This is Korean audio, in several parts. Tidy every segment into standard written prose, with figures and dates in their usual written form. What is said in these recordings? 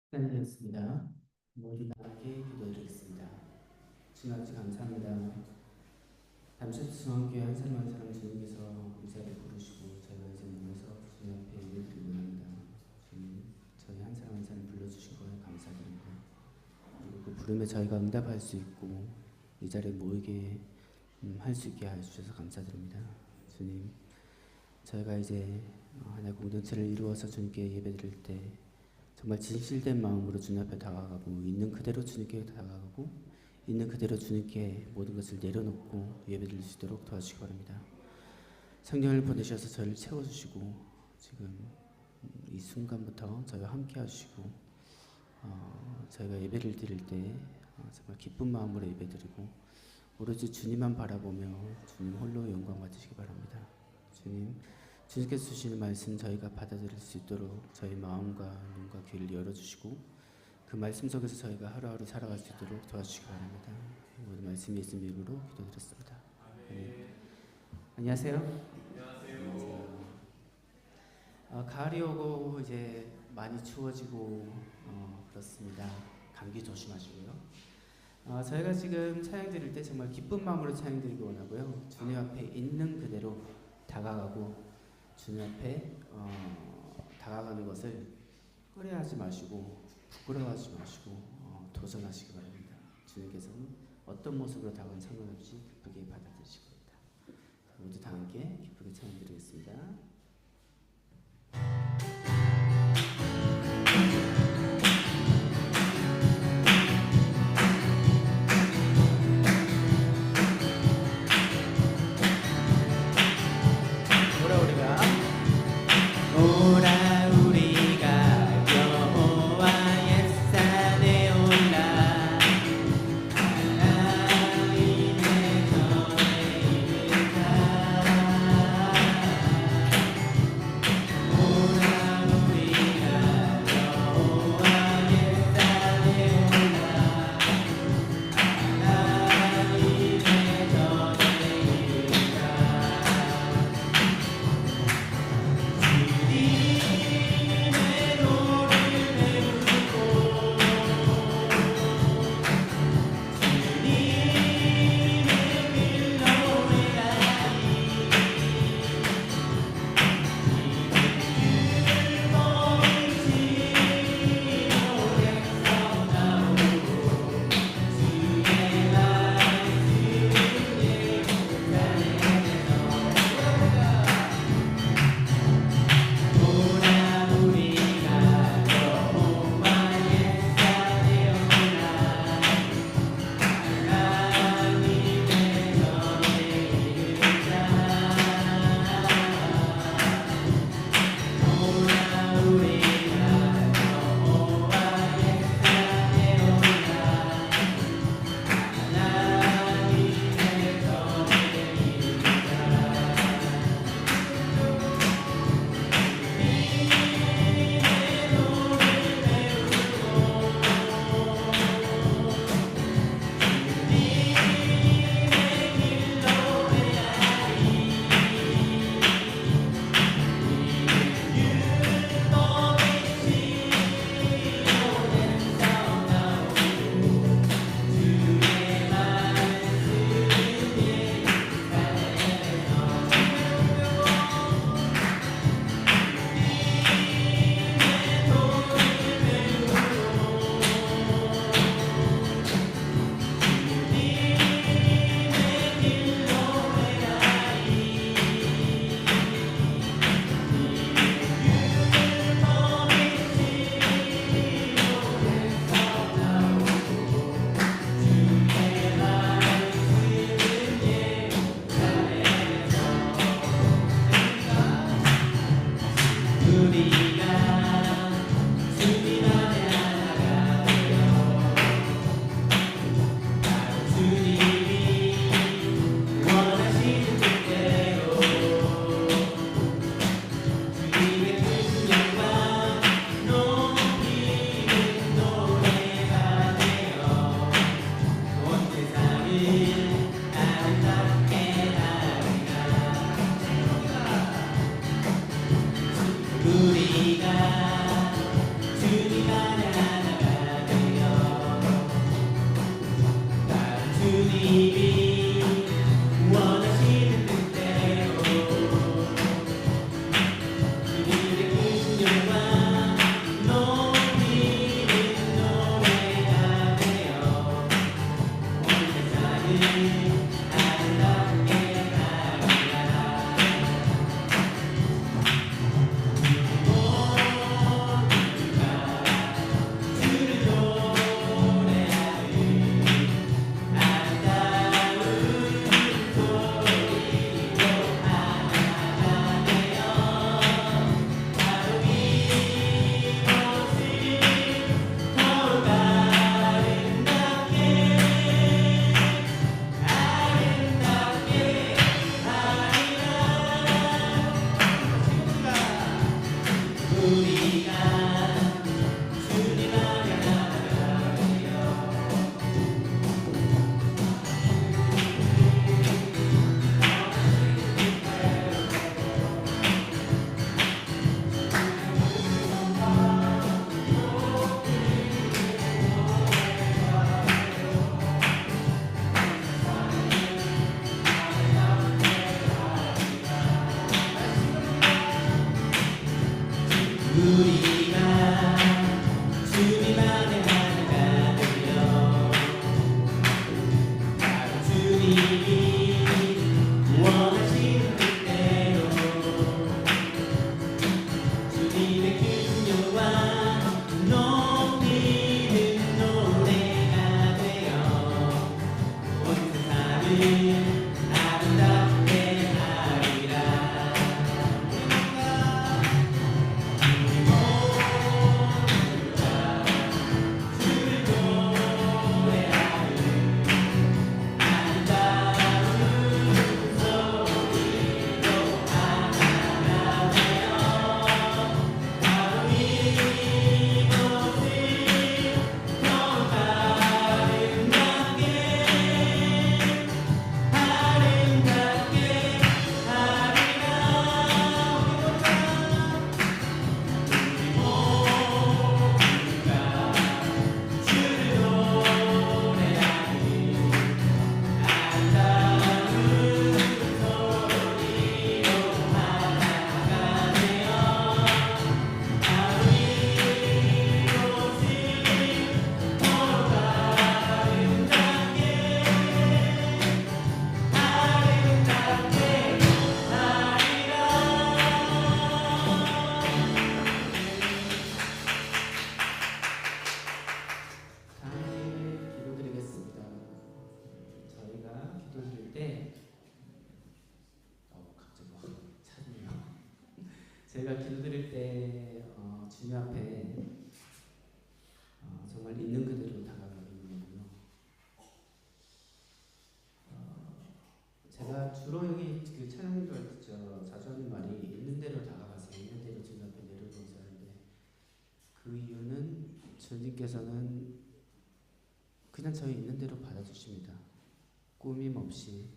시간이 되었습니다. 모두 다 함께 기도드리겠습니다. 주님 아버지 감사합니다. 담실 중앙교회 한 사람 한 사람 주님께서 이 자리에 부르시고 저희가 이제 모여서 주님 앞에 예배드리기 원합니다. 주님 저희 한 사람 한 사람 불러주신 거에 감사드립니다. 그리고 그 부름에 저희가 응답할 수 있고 이 자리에 모이게 할 수 있게 해주셔서 감사드립니다. 주님 저희가 이제 하나의 공동체를 이루어서 주님께 예배드릴 때 정말 진실된 마음으로 주님 앞에 다가가고 있는 그대로 주님께 다가가고 있는 그대로 주님께 모든 것을 내려놓고 예배드릴 수 있도록 도와주시기 바랍니다. 성령을 보내셔서 저희를 채워주시고 지금 이 순간부터 저희와 함께 하시고 저희가 예배를 드릴 때 정말 기쁜 마음으로 예배드리고 오로지 주님만 바라보며 주님 홀로 영광 받으시기 바랍니다. 주님께서 주시는 말씀 저희가 받아들일 수 있도록 저희 마음과 눈과 귀를 열어주시고 그 말씀 속에서 저희가 하루하루 살아갈 수 있도록 도와주시기 바랍니다. 모든 말씀 예수 이름으로 기도드렸습니다. 안녕하세요. 안녕하세요. 가을이 오고 이제 많이 추워지고 그렇습니다. 감기 조심하시고요. 저희가 지금 찬양 드릴 때 정말 기쁜 마음으로 찬양 드리기 원하고요. 주님 앞에 있는 그대로 다가가고 주님 앞에 다가가는 것을 꺼려하지 마시고 부끄러워하지 마시고 도전하시기 바랍니다. 주님께서는 어떤 모습으로 다가가는 상관없이 기쁘게 받아들이실 겁니다. 모두 다 함께 기쁘게 찬양 드리겠습니다. 저희가 기도드릴 때 주님 앞에 정말 있는 그대로 다가가는 거고요. 제가 주로 여기 그 찬양도 할 때 자주 하는 말이 있는 대로 다가가세요. 있는 대로 주님 앞에 내려놓으세요 하는데 그 이유는 주님께서는 그냥 저희 있는 대로 받아주십니다. 꾸밈 없이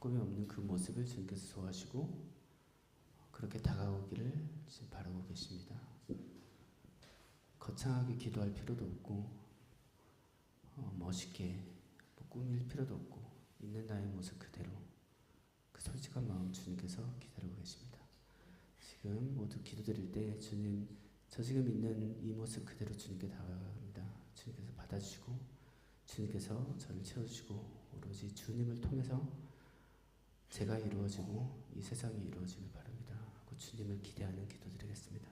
꾸밈 없는 그 모습을 주님께서 좋아하시고 그렇게 다가오기를 지금 바라고 계십니다. 거창하게 기도할 필요도 없고 멋있게 꾸밀 필요도 없고 있는 나의 모습 그대로 그 솔직한 마음 주님께서 기다리고 계십니다. 지금 모두 기도드릴 때 주님 저 지금 있는 이 모습 그대로 주님께 다가갑니다. 주님께서 받아주시고 주님께서 저를 채워주시고 오로지 주님을 통해서 제가 이루어지고 이 세상이 이루어지길 바랍니다. 그 주님을 기대하는 기도드리겠습니다.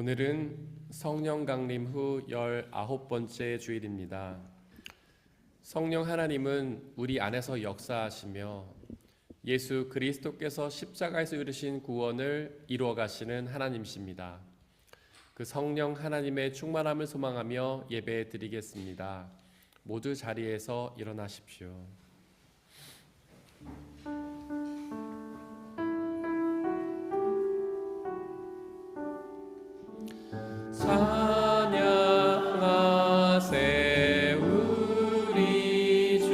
오늘은 성령 강림 후 19번째 주일입니다. 성령 하나님은 우리 안에서 역사하시며 예수 그리스도께서 십자가에서 이루신 구원을 이루어 가시는 하나님이십니다. 그 성령 하나님의 충만함을 소망하며 예배 드리겠습니다. 모두 자리에서 일어나십시오. 찬양하세 우리 주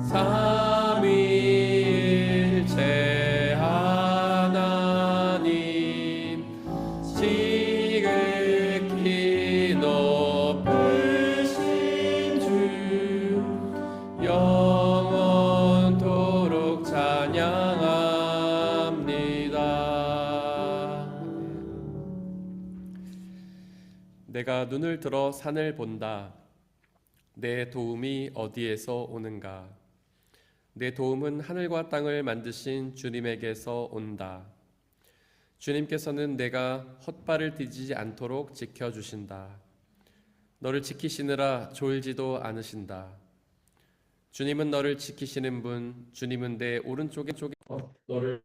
삼위일체 하나님 지극히 높으신 주 영원토록 찬양합니다. 내가 눈을 들어 산을 본다. 내 도움이 어디에서 오는가? 내 도움은 하늘과 땅을 만드신 주님에게서 온다. 주님께서는 내가 헛발을 디디지 않도록 지켜주신다. 너를 지키시느라 졸지도 않으신다. 주님은 너를 지키시는 분, 주님은 내 오른쪽에 너를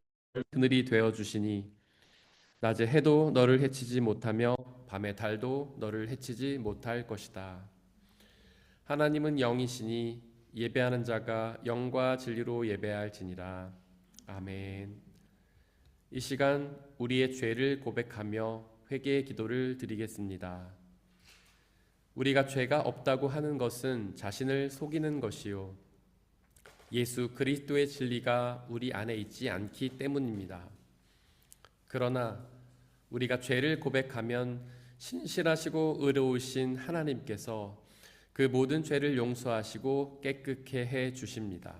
그늘이 되어주시니 낮에 해도 너를 해치지 못하며 밤에 달도 너를 해치지 못할 것이다. 하나님은 영이시니 예배하는 자가 영과 진리로 예배할지니라. 아멘. 이 시간 우리의 죄를 고백하며 회개의 기도를 드리겠습니다. 우리가 죄가 없다고 하는 것은 자신을 속이는 것이요 예수 그리스도의 진리가 우리 안에 있지 않기 때문입니다. 그러나 우리가 죄를 고백하면 신실하시고 의로우신 하나님께서 그 모든 죄를 용서하시고 깨끗게 해 주십니다.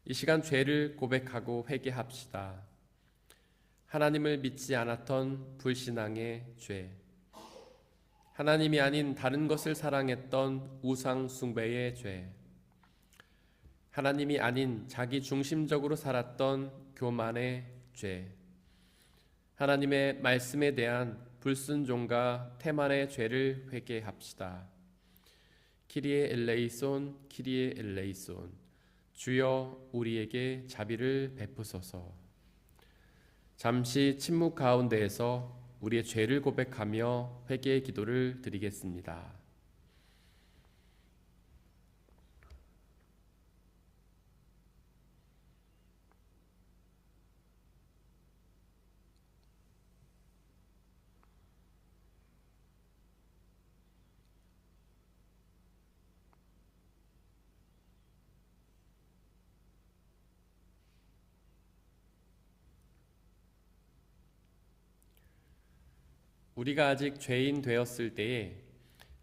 이 시간 죄를 고백하고 회개합시다. 하나님을 믿지 않았던 불신앙의 죄, 하나님이 아닌 다른 것을 사랑했던 우상 숭배의 죄, 하나님이 아닌 자기 중심적으로 살았던 교만의 죄, 하나님의 말씀에 대한 불순종과 태만의 죄를 회개합시다. 키리에 엘레이손, 키리에 엘레이손. 주여 우리에게 자비를 베푸소서. 잠시 침묵 가운데에서 우리의 죄를 고백하며 회개의 기도를 드리겠습니다. 우리가 아직 죄인 되었을 때에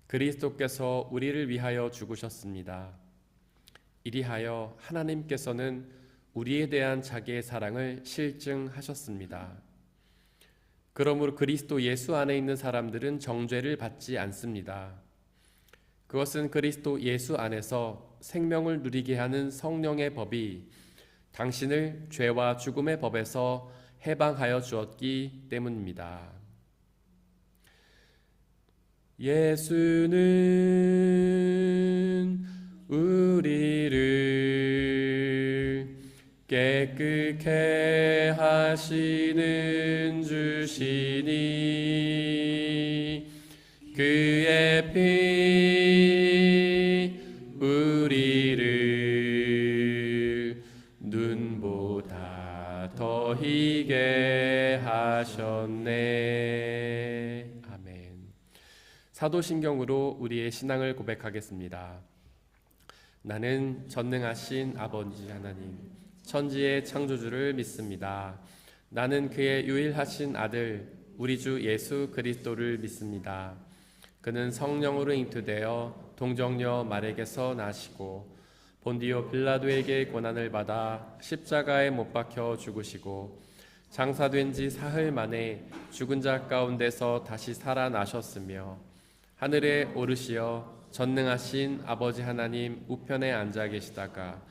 그리스도께서 우리를 위하여 죽으셨습니다. 이리하여 하나님께서는 우리에 대한 자기의 사랑을 실증하셨습니다. 그러므로 그리스도 예수 안에 있는 사람들은 정죄를 받지 않습니다. 그것은 그리스도 예수 안에서 생명을 누리게 하는 성령의 법이 당신을 죄와 죽음의 법에서 해방하여 주었기 때문입니다. 예수는 우리를 깨끗게 하시는 주시니 그의 피 우리를 눈보다 더 희게 하셨네. 사도신경으로 우리의 신앙을 고백하겠습니다. 나는 전능하신 아버지 하나님, 천지의 창조주를 믿습니다. 나는 그의 유일하신 아들, 우리 주 예수 그리스도를 믿습니다. 그는 성령으로 잉태되어 동정녀 마리아에게서 나시고 본디오 빌라도에게 고난을 받아 십자가에 못 박혀 죽으시고 장사된 지 사흘 만에 죽은 자 가운데서 다시 살아나셨으며 하늘에 오르시어 전능하신 아버지 하나님 우편에 앉아 계시다가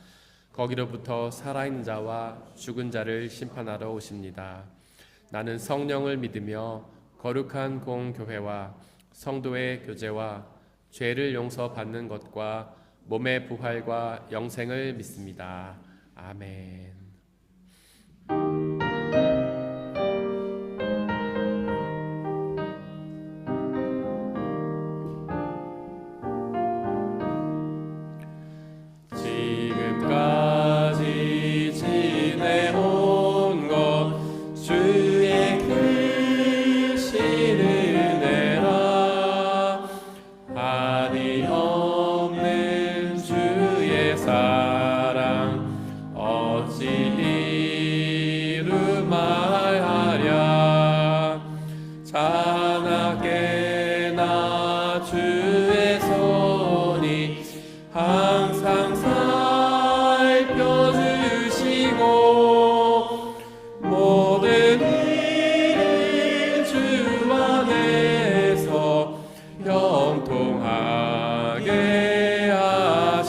거기로부터 살아있는 자와 죽은 자를 심판하러 오십니다. 나는 성령을 믿으며 거룩한 공교회와 성도의 교제와 죄를 용서받는 것과 몸의 부활과 영생을 믿습니다. 아멘. 지금까지 지내온 것 주의 크신 은혜라. 한이 없는 주의 사랑 어찌 이루말하랴. 자나깨나 주의 손이 항상 살펴주시고 모든 일을 주 안에서 형통하게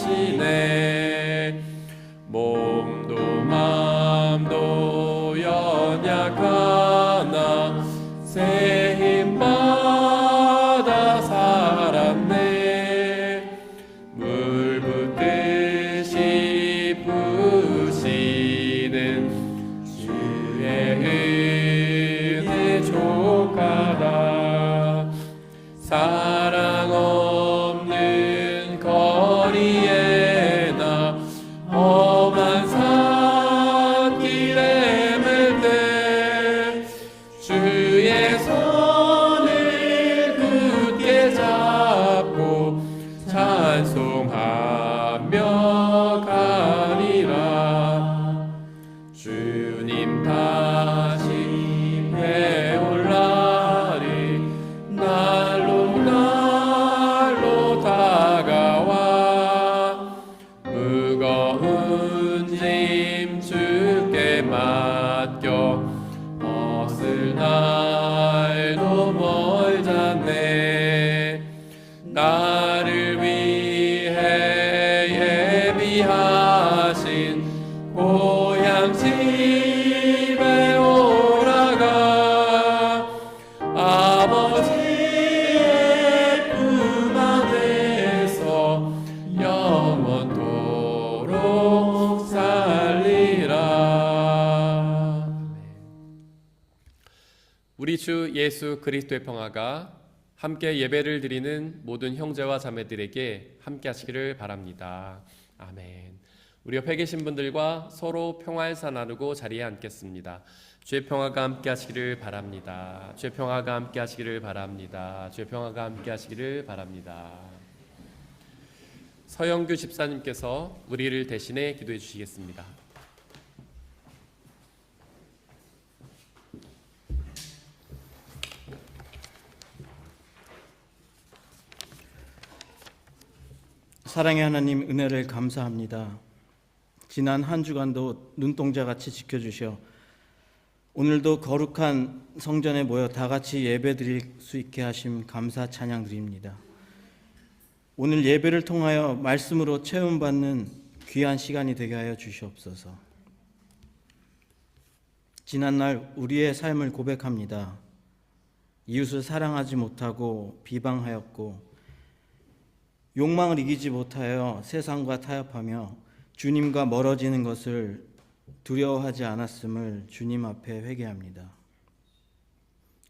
하시네. 몸도 맘도 연약하나 새 힘 받아 살았네. 물 붓듯이 부시는 주의 은혜 족하다. 사랑 없는 거리에나 험한 산길에 맬 때 주의 손을 굳게 잡고 찬송하며 가리라. 주님 다시 배올 날이 날로 날로 다가와. 무거운 짐 주께 맡겨 벗을 날도 멀잖네. 나를 위해 예비하신 고향 집에 오라가. 아버지의 품 안에서 영원토록 살리라. 우리 주 예수 그리스도의 평화가 함께 예배를 드리는 모든 형제와 자매들에게 함께 하시기를 바랍니다. 아멘. 우리 옆에 계신 분들과 서로 평화의사 나누고 자리에 앉겠습니다. 주의 평화가 함께 하시기를 바랍니다. 주의 평화가 함께 하시기를 바랍니다. 주의 평화가 함께 하시기를 바랍니다. 서영규 집사님께서 우리를 대신해 기도해 주시겠습니다. 사랑의 하나님, 은혜를 감사합니다. 지난 한 주간도 눈동자같이 지켜주셔 오늘도 거룩한 성전에 모여 다 같이 예배 드릴 수 있게 하심 감사 찬양 드립니다. 오늘 예배를 통하여 말씀으로 체험받는 귀한 시간이 되게 하여 주시옵소서. 지난날 우리의 삶을 고백합니다. 이웃을 사랑하지 못하고 비방하였고 욕망을 이기지 못하여 세상과 타협하며 주님과 멀어지는 것을 두려워하지 않았음을 주님 앞에 회개합니다.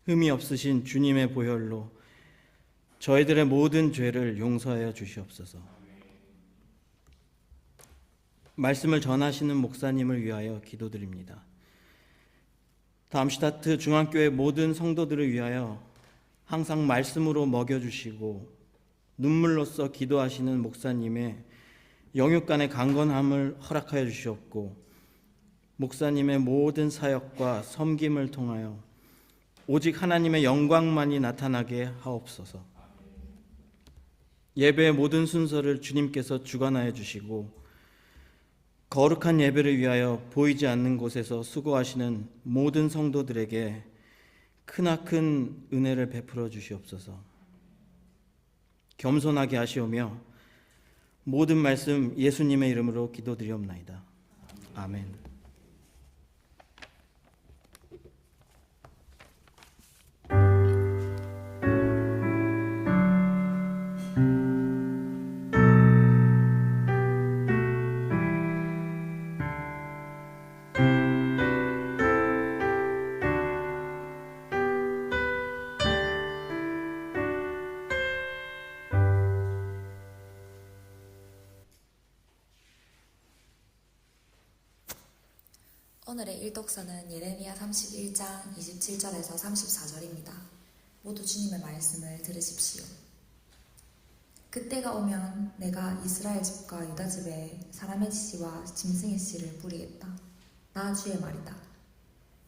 흠이 없으신 주님의 보혈로 저희들의 모든 죄를 용서하여 주시옵소서. 말씀을 전하시는 목사님을 위하여 기도드립니다. 담슈타트 중앙교회 모든 성도들을 위하여 항상 말씀으로 먹여주시고 눈물로써 기도하시는 목사님의 영육간의 강건함을 허락하여 주시옵고 목사님의 모든 사역과 섬김을 통하여 오직 하나님의 영광만이 나타나게 하옵소서. 예배의 모든 순서를 주님께서 주관하여 주시고 거룩한 예배를 위하여 보이지 않는 곳에서 수고하시는 모든 성도들에게 크나큰 은혜를 베풀어 주시옵소서. 겸손하게 하시오며 모든 말씀 예수님의 이름으로 기도드리옵나이다. 아멘. 오늘의 일독서는 예레미야 31장 27절에서 34절입니다. 모두 주님의 말씀을 들으십시오. 그때가 오면 내가 이스라엘 집과 유다 집에 사람의 씨와 짐승의 씨를 뿌리겠다. 나 주의 말이다.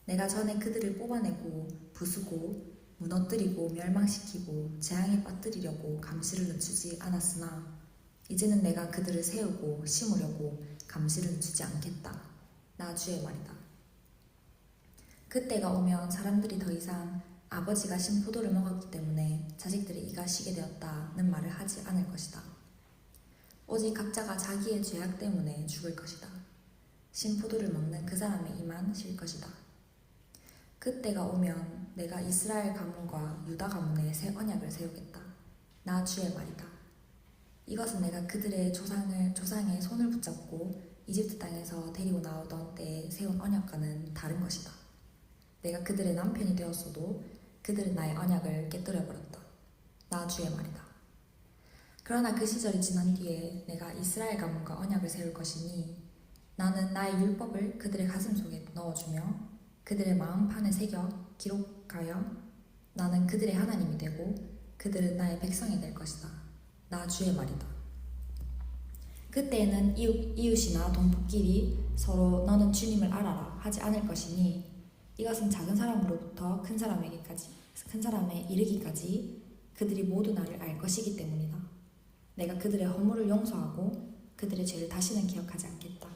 내가 전에 그들을 뽑아내고 부수고 무너뜨리고 멸망시키고 재앙에 빠뜨리려고 감시를 늦추지 않았으나 이제는 내가 그들을 세우고 심으려고 감시를 늦추지 않겠다. 나 주의 말이다. 그때가 오면 사람들이 더 이상 아버지가 신 포도를 먹었기 때문에 자식들이 이가 시게 되었다는 말을 하지 않을 것이다. 오직 각자가 자기의 죄악 때문에 죽을 것이다. 신 포도를 먹는 그 사람의 이만 실 것이다. 그때가 오면 내가 이스라엘 가문과 유다 가문에 새 언약을 세우겠다. 나 주의 말이다. 이것은 내가 그들의 조상의 손을 붙잡고 이집트 땅에서 데리고 나오던 때에 세운 언약과는 다른 것이다. 내가 그들의 남편이 되었어도 그들은 나의 언약을 깨뜨려버렸다. 나 주의 말이다. 그러나 그 시절이 지난 뒤에 내가 이스라엘 가문과 언약을 세울 것이니 나는 나의 율법을 그들의 가슴속에 넣어주며 그들의 마음판에 새겨 기록하여 나는 그들의 하나님이 되고 그들은 나의 백성이 될 것이다. 나 주의 말이다. 그때에는 이웃이나 동포끼리 서로 너는 주님을 알아라 하지 않을 것이니 이것은 작은 사람으로부터 큰 사람에 이르기까지 그들이 모두 나를 알 것이기 때문이다. 내가 그들의 허물을 용서하고 그들의 죄를 다시는 기억하지 않겠다.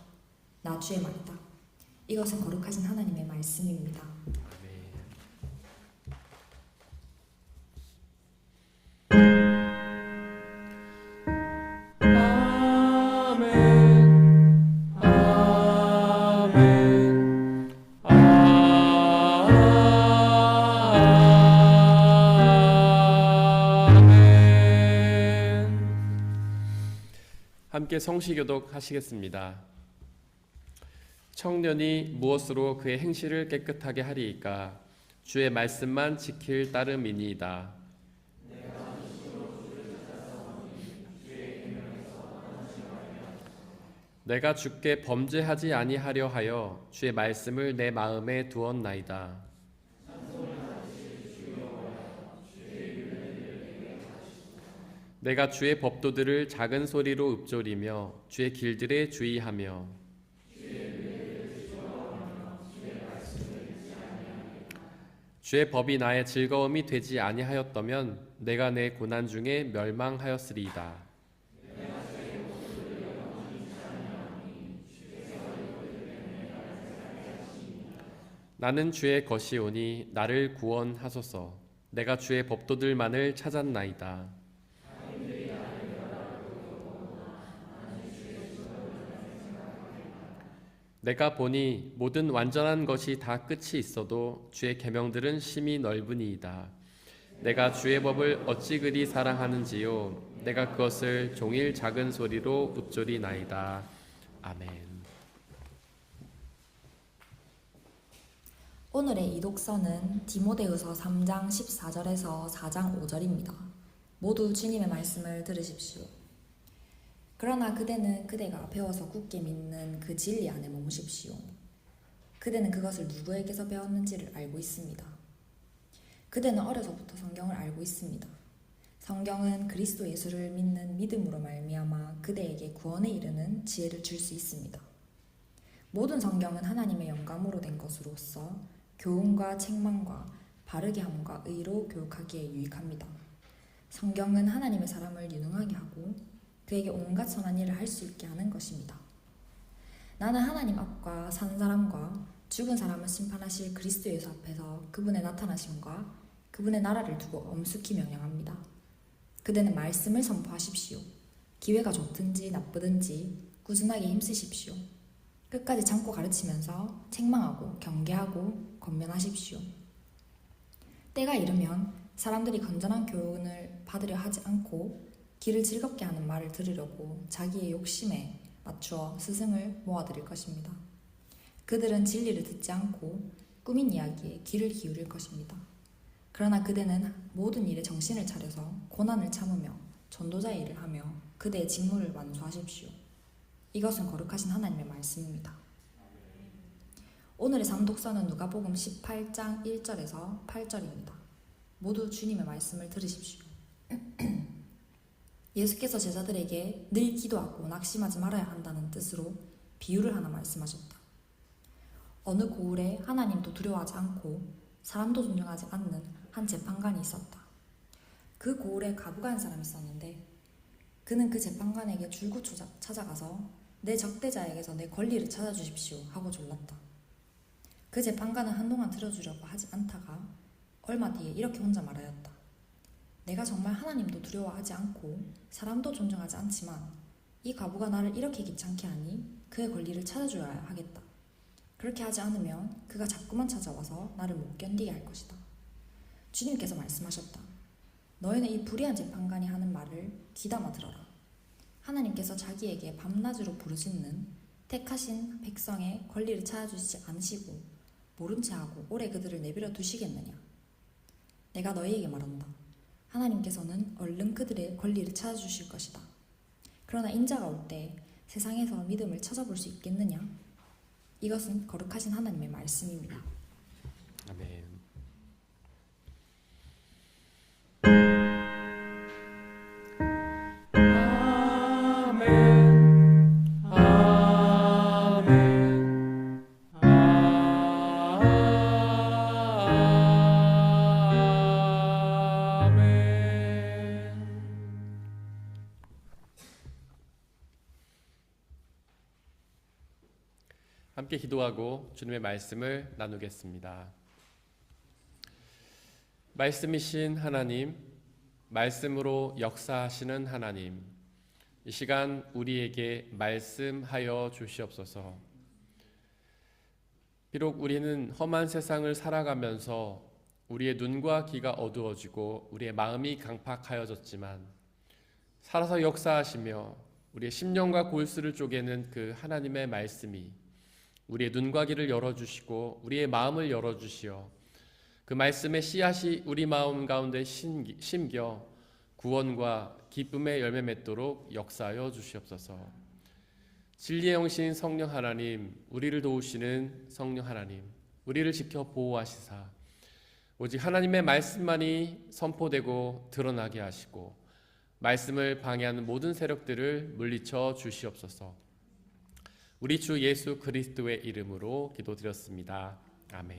나 주의 말이다. 이것은 거룩하신 하나님의 말씀입니다. 함께 성시교독 하시겠습니다. 청년이 무엇으로 그의 행실을 깨끗하게 하리이까? 주의 말씀만 지킬 따름이니이다. 내가 주께 범죄하지 아니하려 하여 주의 말씀을 내 마음에 두었나이다. 내가 주의 법도들을 작은 소리로 읊조리며 주의 길들에 주의하며 주의 법이 나의 즐거움이 되지 아니하였다면 내가 내 고난 중에 멸망하였으리이다. 나는 주의 것이오니 나를 구원하소서. 내가 주의 법도들만을 찾았나이다. 내가 보니 모든 완전한 것이 다 끝이 있어도 주의 계명들은 심히 넓으니이다. 내가 주의 법을 어찌 그리 사랑하는지요. 내가 그것을 종일 작은 소리로 읊조리나이다. 아멘. 오늘의 이독서는 디모데후서 3장 14절에서 4장 5절입니다. 모두 주님의 말씀을 들으십시오. 그러나 그대는 그대가 배워서 굳게 믿는 그 진리 안에 머무십시오. 그대는 그것을 누구에게서 배웠는지를 알고 있습니다. 그대는 어려서부터 성경을 알고 있습니다. 성경은 그리스도 예수를 믿는 믿음으로 말미암아 그대에게 구원에 이르는 지혜를 줄 수 있습니다. 모든 성경은 하나님의 영감으로 된 것으로서 교훈과 책망과 바르게 함과 의로 교육하기에 유익합니다. 성경은 하나님의 사람을 유능하게 하고 그에게 온갖 선한 일을 할 수 있게 하는 것입니다. 나는 하나님 앞과 산 사람과 죽은 사람을 심판하실 그리스도 예수 앞에서 그분의 나타나심과 그분의 나라를 두고 엄숙히 명령합니다. 그대는 말씀을 선포하십시오. 기회가 좋든지 나쁘든지 꾸준하게 힘쓰십시오. 끝까지 참고 가르치면서 책망하고 경계하고 권면하십시오. 때가 이르면 사람들이 건전한 교훈을 받으려 하지 않고 길을 즐겁게 하는 말을 들으려고 자기의 욕심에 맞추어 스승을 모아들일 것입니다. 그들은 진리를 듣지 않고 꾸민 이야기에 귀를 기울일 것입니다. 그러나 그대는 모든 일에 정신을 차려서 고난을 참으며 전도자의 일을 하며 그대의 직무를 완수하십시오. 이것은 거룩하신 하나님의 말씀입니다. 오늘의 삼독서는 누가복음 18장 1절에서 8절입니다. 모두 주님의 말씀을 들으십시오. 예수께서 제자들에게 늘 기도하고 낙심하지 말아야 한다는 뜻으로 비유를 하나 말씀하셨다. 어느 고을에 하나님도 두려워하지 않고 사람도 존경하지 않는 한 재판관이 있었다. 그 고을에 가부가 한 사람이 있었는데 그는 그 재판관에게 줄곧 찾아가서 내 적대자에게서 내 권리를 찾아주십시오 하고 졸랐다. 그 재판관은 한동안 들어주려고 하지 않다가 얼마 뒤에 이렇게 혼자 말하였다. 내가 정말 하나님도 두려워하지 않고 사람도 존중하지 않지만 이 가부가 나를 이렇게 귀찮게 하니 그의 권리를 찾아줘야 하겠다. 그렇게 하지 않으면 그가 자꾸만 찾아와서 나를 못 견디게 할 것이다. 주님께서 말씀하셨다. 너희는 이 불의한 재판관이 하는 말을 귀담아 들어라. 하나님께서 자기에게 밤낮으로 부르짖는 택하신 백성의 권리를 찾아주시지 않으시고 모른 채 하고 오래 그들을 내버려 두시겠느냐. 내가 너희에게 말한다. 하나님께서는 얼른 그들의 권리를 찾아주실 것이다. 그러나 인자가 올 때 세상에서 믿음을 찾아볼 수 있겠느냐? 이것은 거룩하신 하나님의 말씀입니다. 아멘. 함께 기도하고 주님의 말씀을 나누겠습니다. 말씀이신 하나님, 말씀으로 역사하시는 하나님, 이 시간 우리에게 말씀하여 주시옵소서. 비록 우리는 험한 세상을 살아가면서 우리의 눈과 귀가 어두워지고 우리의 마음이 강팍하여졌지만 살아서 역사하시며 우리의 심령과 골수를 쪼개는 그 하나님의 말씀이 우리의 눈과 귀를 열어주시고 우리의 마음을 열어주시어 그 말씀의 씨앗이 우리 마음 가운데 심겨 구원과 기쁨의 열매 맺도록 역사하여 주시옵소서. 진리의 영신 성령 하나님, 우리를 도우시는 성령 하나님, 우리를 지켜 보호하시사 오직 하나님의 말씀만이 선포되고 드러나게 하시고 말씀을 방해하는 모든 세력들을 물리쳐 주시옵소서. 우리 주 예수 그리스도의 이름으로 기도드렸습니다. 아멘.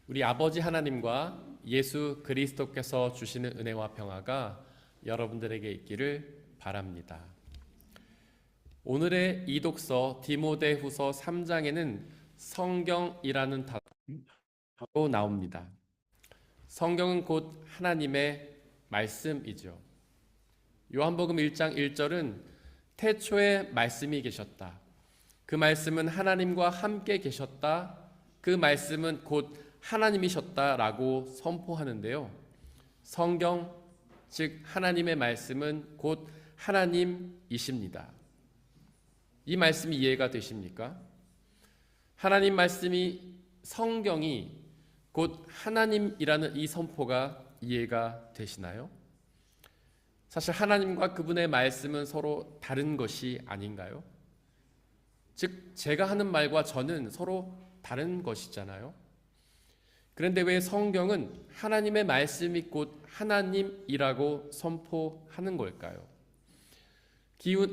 우리 아버지 하나님과 예수 그리스도께서 주시는 은혜와 평화가 여러분들에게 있기를 바랍니다. 오늘의 이독서 디모데후서 3장에는 성경이라는 단어가 나옵니다. 성경은 곧 하나님의 말씀이죠. 요한복음 1장 1절은 태초에 말씀이 계셨다. 그 말씀은 하나님과 함께 계셨다. 그 말씀은 곧 하나님이셨다라고 선포하는데요. 성경, 즉 하나님의 말씀은 곧 하나님이십니다. 이 말씀이 이해가 되십니까? 하나님 말씀이 성경이 곧 하나님이라는 이 선포가 이해가 되시나요? 사실 하나님과 그분의 말씀은 서로 다른 것이 아닌가요? 즉 제가 하는 말과 저는 서로 다른 것이잖아요. 그런데 왜 성경은 하나님의 말씀이 곧 하나님이라고 선포하는 걸까요?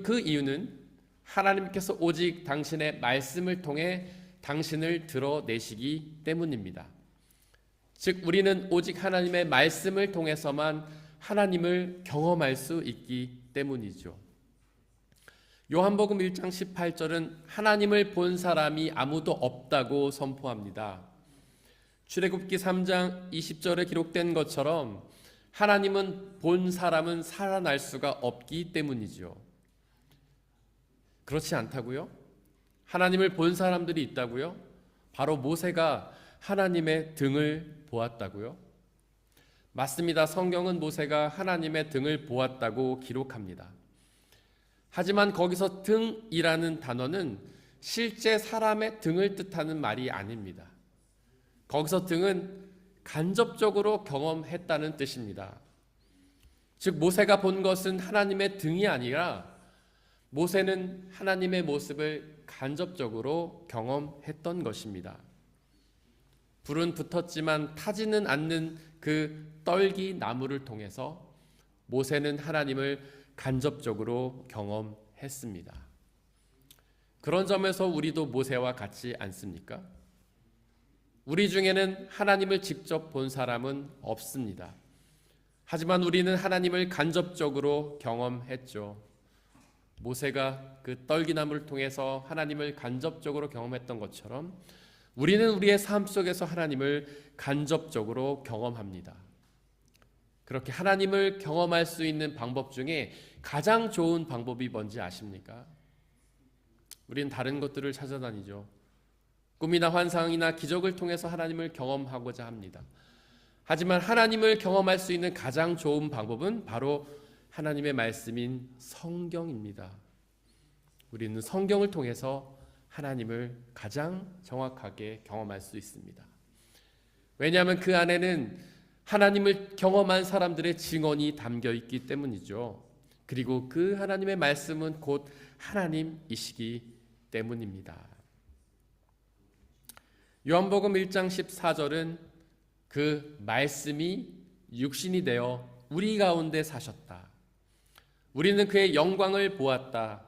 그 이유는 하나님께서 오직 당신의 말씀을 통해 당신을 드러내시기 때문입니다. 즉 우리는 오직 하나님의 말씀을 통해서만 하나님을 경험할 수 있기 때문이죠. 요한복음 1장 18절은 하나님을 본 사람이 아무도 없다고 선포합니다. 출애굽기 3장 20절에 기록된 것처럼 하나님은 본 사람은 살아날 수가 없기 때문이죠. 그렇지 않다고요? 하나님을 본 사람들이 있다고요? 바로 모세가 하나님의 등을 보았다고요? 맞습니다. 성경은 모세가 하나님의 등을 보았다고 기록합니다. 하지만 거기서 등이라는 단어는 실제 사람의 등을 뜻하는 말이 아닙니다. 거기서 등은 간접적으로 경험했다는 뜻입니다. 즉 모세가 본 것은 하나님의 등이 아니라 모세는 하나님의 모습을 간접적으로 경험했던 것입니다. 불은 붙었지만 타지는 않는 그 떨기 나무를 통해서 모세는 하나님을 간접적으로 경험했습니다. 그런 점에서 우리도 모세와 같지 않습니까? 우리 중에는 하나님을 직접 본 사람은 없습니다. 하지만 우리는 하나님을 간접적으로 경험했죠. 모세가 그 떨기나무를 통해서 하나님을 간접적으로 경험했던 것처럼 우리는 우리의 삶 속에서 하나님을 간접적으로 경험합니다. 그렇게 하나님을 경험할 수 있는 방법 중에 가장 좋은 방법이 뭔지 아십니까? 우리는 다른 것들을 찾아다니죠. 꿈이나 환상이나 기적을 통해서 하나님을 경험하고자 합니다. 하지만 하나님을 경험할 수 있는 가장 좋은 방법은 바로 하나님의 말씀인 성경입니다. 우리는 성경을 통해서 하나님을 가장 정확하게 경험할 수 있습니다. 왜냐하면 그 안에는 하나님을 경험한 사람들의 증언이 담겨 있기 때문이죠. 그리고 그 하나님의 말씀은 곧 하나님이시기 때문입니다. 요한복음 1장 14절은 그 말씀이 육신이 되어 우리 가운데 사셨다. 우리는 그의 영광을 보았다.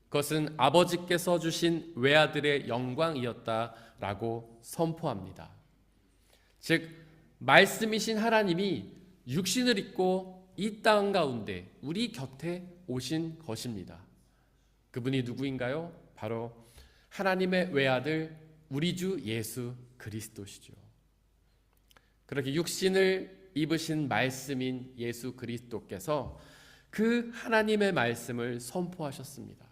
그것은 아버지께서 주신 외아들의 영광이었다라고 선포합니다. 즉 말씀이신 하나님이 육신을 입고 이 땅 가운데 우리 곁에 오신 것입니다. 그분이 누구인가요? 바로 하나님의 외아들 우리 주 예수 그리스도시죠. 그렇게 육신을 입으신 말씀인 예수 그리스도께서 그 하나님의 말씀을 선포하셨습니다.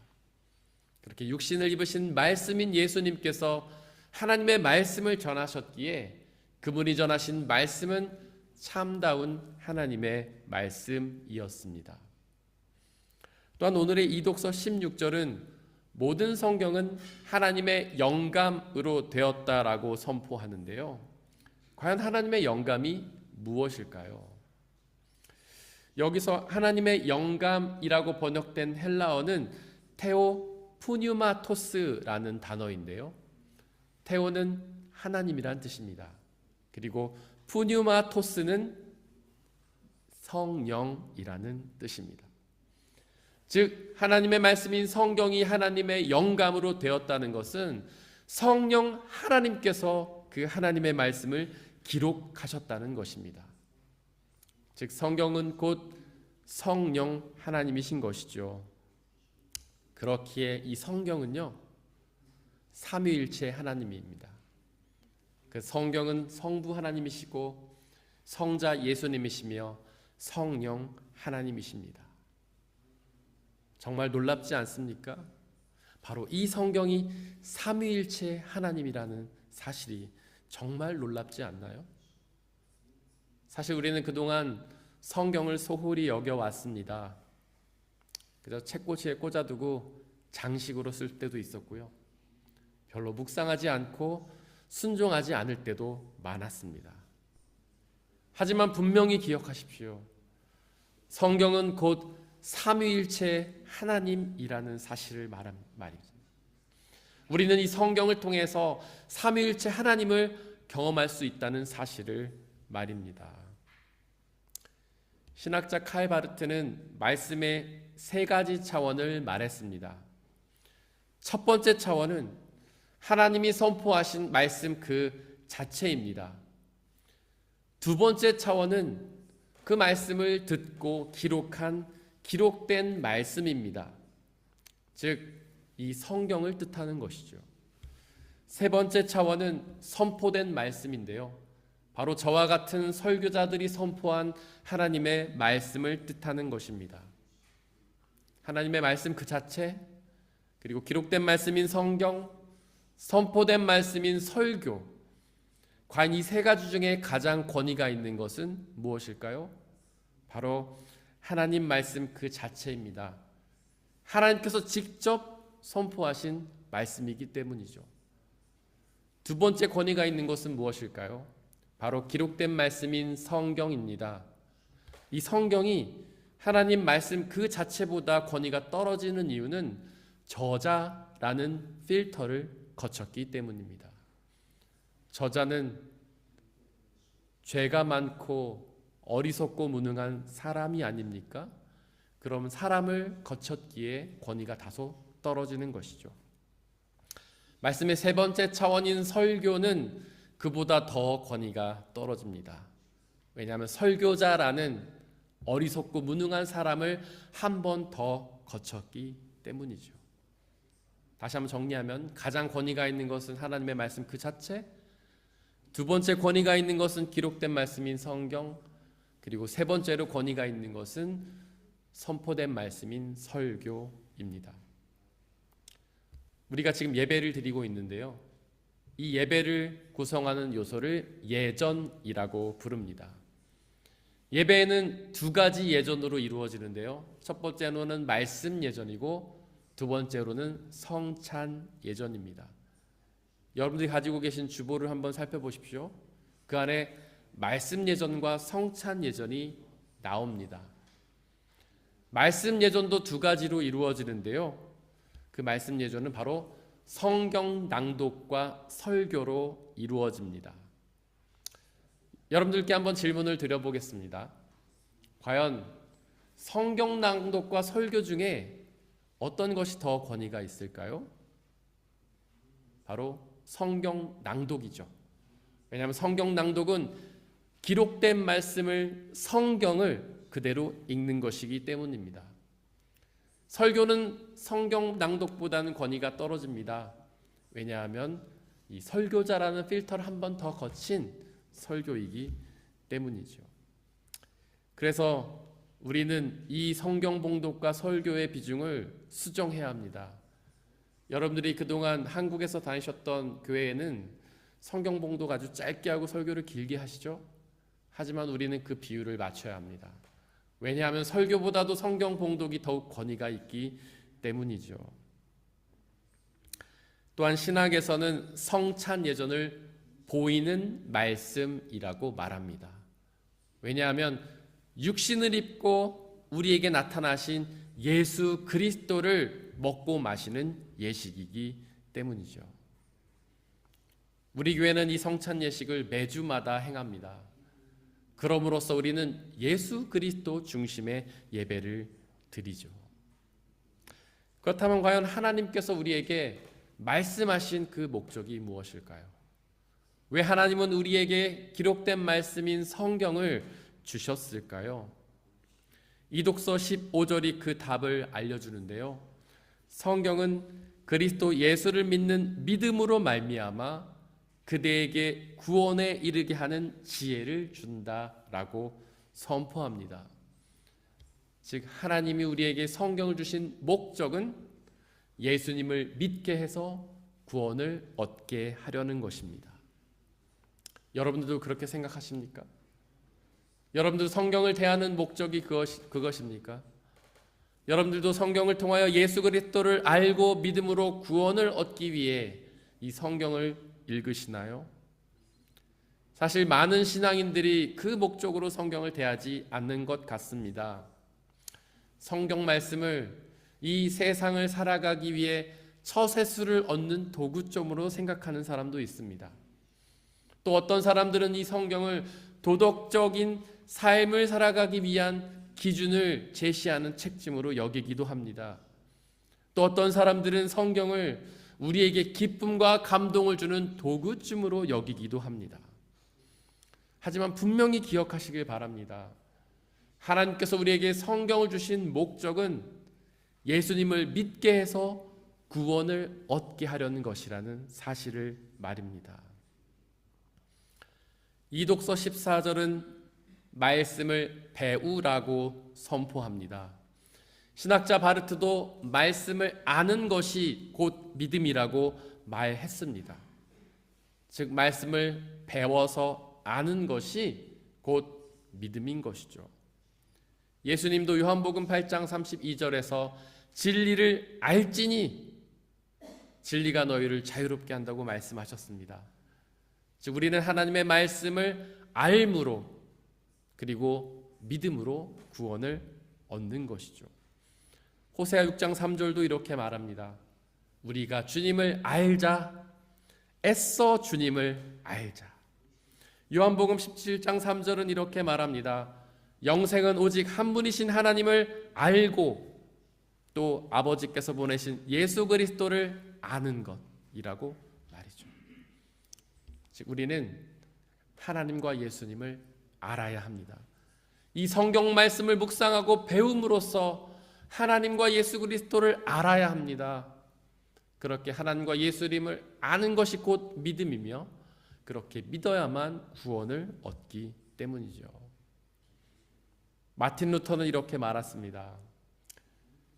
그렇게 육신을 입으신 말씀인 예수님께서 하나님의 말씀을 전하셨기에 그분이 전하신 말씀은 참다운 하나님의 말씀이었습니다. 또한 오늘의 이독서 16절은 모든 성경은 하나님의 영감으로 되었다라고 선포하는데요. 과연 하나님의 영감이 무엇일까요? 여기서 하나님의 영감이라고 번역된 헬라어는 테오푸뉴마토스라는 단어인데요. 테오는 하나님이란 뜻입니다. 그리고 푸뉴마토스는 성령이라는 뜻입니다. 즉 하나님의 말씀인 성경이 하나님의 영감으로 되었다는 것은 성령 하나님께서 그 하나님의 말씀을 기록하셨다는 것입니다. 즉 성경은 곧 성령 하나님이신 것이죠. 그렇기에 이 성경은요 삼위일체 하나님입니다. 그 성경은 성부 하나님이시고 성자 예수님이시며 성령 하나님이십니다. 정말 놀랍지 않습니까? 바로 이 성경이 삼위일체 하나님이라는 사실이 정말 놀랍지 않나요? 사실 우리는 그동안 성경을 소홀히 여겨왔습니다. 그저 책꽂이에 꽂아두고 장식으로 쓸 때도 있었고요. 별로 묵상하지 않고 순종하지 않을 때도 많았습니다. 하지만 분명히 기억하십시오. 성경은 곧 삼위일체 하나님이라는 사실을 말입니다. 우리는 이 성경을 통해서 삼위일체 하나님을 경험할 수 있다는 사실을 말입니다. 신학자 칼 바르트는 말씀의 세 가지 차원을 말했습니다. 첫 번째 차원은 하나님이 선포하신 말씀 그 자체입니다. 두 번째 차원은 그 말씀을 듣고 기록된 말씀입니다. 즉, 이 성경을 뜻하는 것이죠. 세 번째 차원은 선포된 말씀인데요. 바로 저와 같은 설교자들이 선포한 하나님의 말씀을 뜻하는 것입니다. 하나님의 말씀 그 자체, 그리고 기록된 말씀인 성경, 선포된 말씀인 설교. 과연 이 세 가지 중에 가장 권위가 있는 것은 무엇일까요? 바로 하나님 말씀 그 자체입니다. 하나님께서 직접 선포하신 말씀이기 때문이죠. 두 번째 권위가 있는 것은 무엇일까요? 바로 기록된 말씀인 성경입니다. 이 성경이 하나님 말씀 그 자체보다 권위가 떨어지는 이유는 저자라는 필터를 거쳤기 때문입니다. 저자는 죄가 많고 어리석고 무능한 사람이 아닙니까? 그럼 사람을 거쳤기에 권위가 다소 떨어지는 것이죠. 말씀의 세 번째 차원인 설교는 그보다 더 권위가 떨어집니다. 왜냐하면 설교자라는 어리석고 무능한 사람을 한 번 더 거쳤기 때문이죠. 다시 한번 정리하면 가장 권위가 있는 것은 하나님의 말씀 그 자체, 두 번째 권위가 있는 것은 기록된 말씀인 성경, 그리고 세 번째로 권위가 있는 것은 선포된 말씀인 설교입니다. 우리가 지금 예배를 드리고 있는데요. 이 예배를 구성하는 요소를 예전이라고 부릅니다. 예배는 두 가지 예전으로 이루어지는데요. 첫 번째로는 말씀 예전이고 두 번째로는 성찬 예전입니다. 여러분들이 가지고 계신 주보를 한번 살펴보십시오. 그 안에 말씀 예전과 성찬 예전이 나옵니다. 말씀 예전도 두 가지로 이루어지는데요. 그 말씀 예전은 바로 성경 낭독과 설교로 이루어집니다. 여러분들께 한번 질문을 드려보겠습니다. 과연 성경 낭독과 설교 중에 어떤 것이 더 권위가 있을까요? 바로 성경 낭독이죠. 왜냐하면 성경 낭독은 기록된 말씀을, 성경을 그대로 읽는 것이기 때문입니다. 설교는 성경 낭독보다는 권위가 떨어집니다. 왜냐하면 이 설교자라는 필터를 한 번 더 거친 설교이기 때문이죠. 그래서 우리는 이 성경 봉독과 설교의 비중을 수정해야 합니다. 여러분들이 그동안 한국에서 다니셨던 교회에는 성경 봉독 아주 짧게 하고 설교를 길게 하시죠? 하지만 우리는 그 비율을 맞춰야 합니다. 왜냐하면 설교보다도 성경 봉독이 더욱 권위가 있기 때문이죠. 또한 신학에서는 성찬 예전을 보이는 말씀이라고 말합니다. 왜냐하면 육신을 입고 우리에게 나타나신 예수 그리스도를 먹고 마시는 예식이기 때문이죠. 우리 교회는 이 성찬 예식을 매주마다 행합니다. 그럼으로써 우리는 예수 그리스도 중심의 예배를 드리죠. 그렇다면 과연 하나님께서 우리에게 말씀하신 그 목적이 무엇일까요? 왜 하나님은 우리에게 기록된 말씀인 성경을 주셨을까요? 이독서 15절이 그 답을 알려주는데요. 성경은 그리스도 예수를 믿는 믿음으로 말미암아 그대에게 구원에 이르게 하는 지혜를 준다라고 선포합니다. 즉 하나님이 우리에게 성경을 주신 목적은 예수님을 믿게 해서 구원을 얻게 하려는 것입니다. 여러분들도 그렇게 생각하십니까? 여러분들 성경을 대하는 목적이 그것입니까? 여러분들도 성경을 통하여 예수 그리스도를 알고 믿음으로 구원을 얻기 위해 이 성경을 읽으시나요? 사실 많은 신앙인들이 그 목적으로 성경을 대하지 않는 것 같습니다. 성경 말씀을 이 세상을 살아가기 위해 처세수를 얻는 도구점으로 생각하는 사람도 있습니다. 또 어떤 사람들은 이 성경을 도덕적인 삶을 살아가기 위한 기준을 제시하는 책임으로 여기기도 합니다. 또 어떤 사람들은 성경을 우리에게 기쁨과 감동을 주는 도구쯤으로 여기기도 합니다. 하지만 분명히 기억하시길 바랍니다. 하나님께서 우리에게 성경을 주신 목적은 예수님을 믿게 해서 구원을 얻게 하려는 것이라는 사실을 말입니다. 이독서 14절은 말씀을 배우라고 선포합니다. 신학자 바르트도 말씀을 아는 것이 곧 믿음이라고 말했습니다. 즉 말씀을 배워서 아는 것이 곧 믿음인 것이죠. 예수님도 요한복음 8장 32절에서 진리를 알지니 진리가 너희를 자유롭게 한다고 말씀하셨습니다. 즉 우리는 하나님의 말씀을 알므로 그리고 믿음으로 구원을 얻는 것이죠. 호세아 6장 3절도 이렇게 말합니다. 우리가 주님을 알자, 애써 주님을 알자. 요한복음 17장 3절은 이렇게 말합니다. 영생은 오직 한 분이신 하나님을 알고 또 아버지께서 보내신 예수 그리스도를 아는 것이라고 말이죠. 즉 우리는 하나님과 예수님을 알아야 합니다. 이 성경 말씀을 묵상하고 배움으로써 하나님과 예수 그리스도를 알아야 합니다. 그렇게 하나님과 예수님을 아는 것이 곧 믿음이며 그렇게 믿어야만 구원을 얻기 때문이죠. 마틴 루터는 이렇게 말했습니다.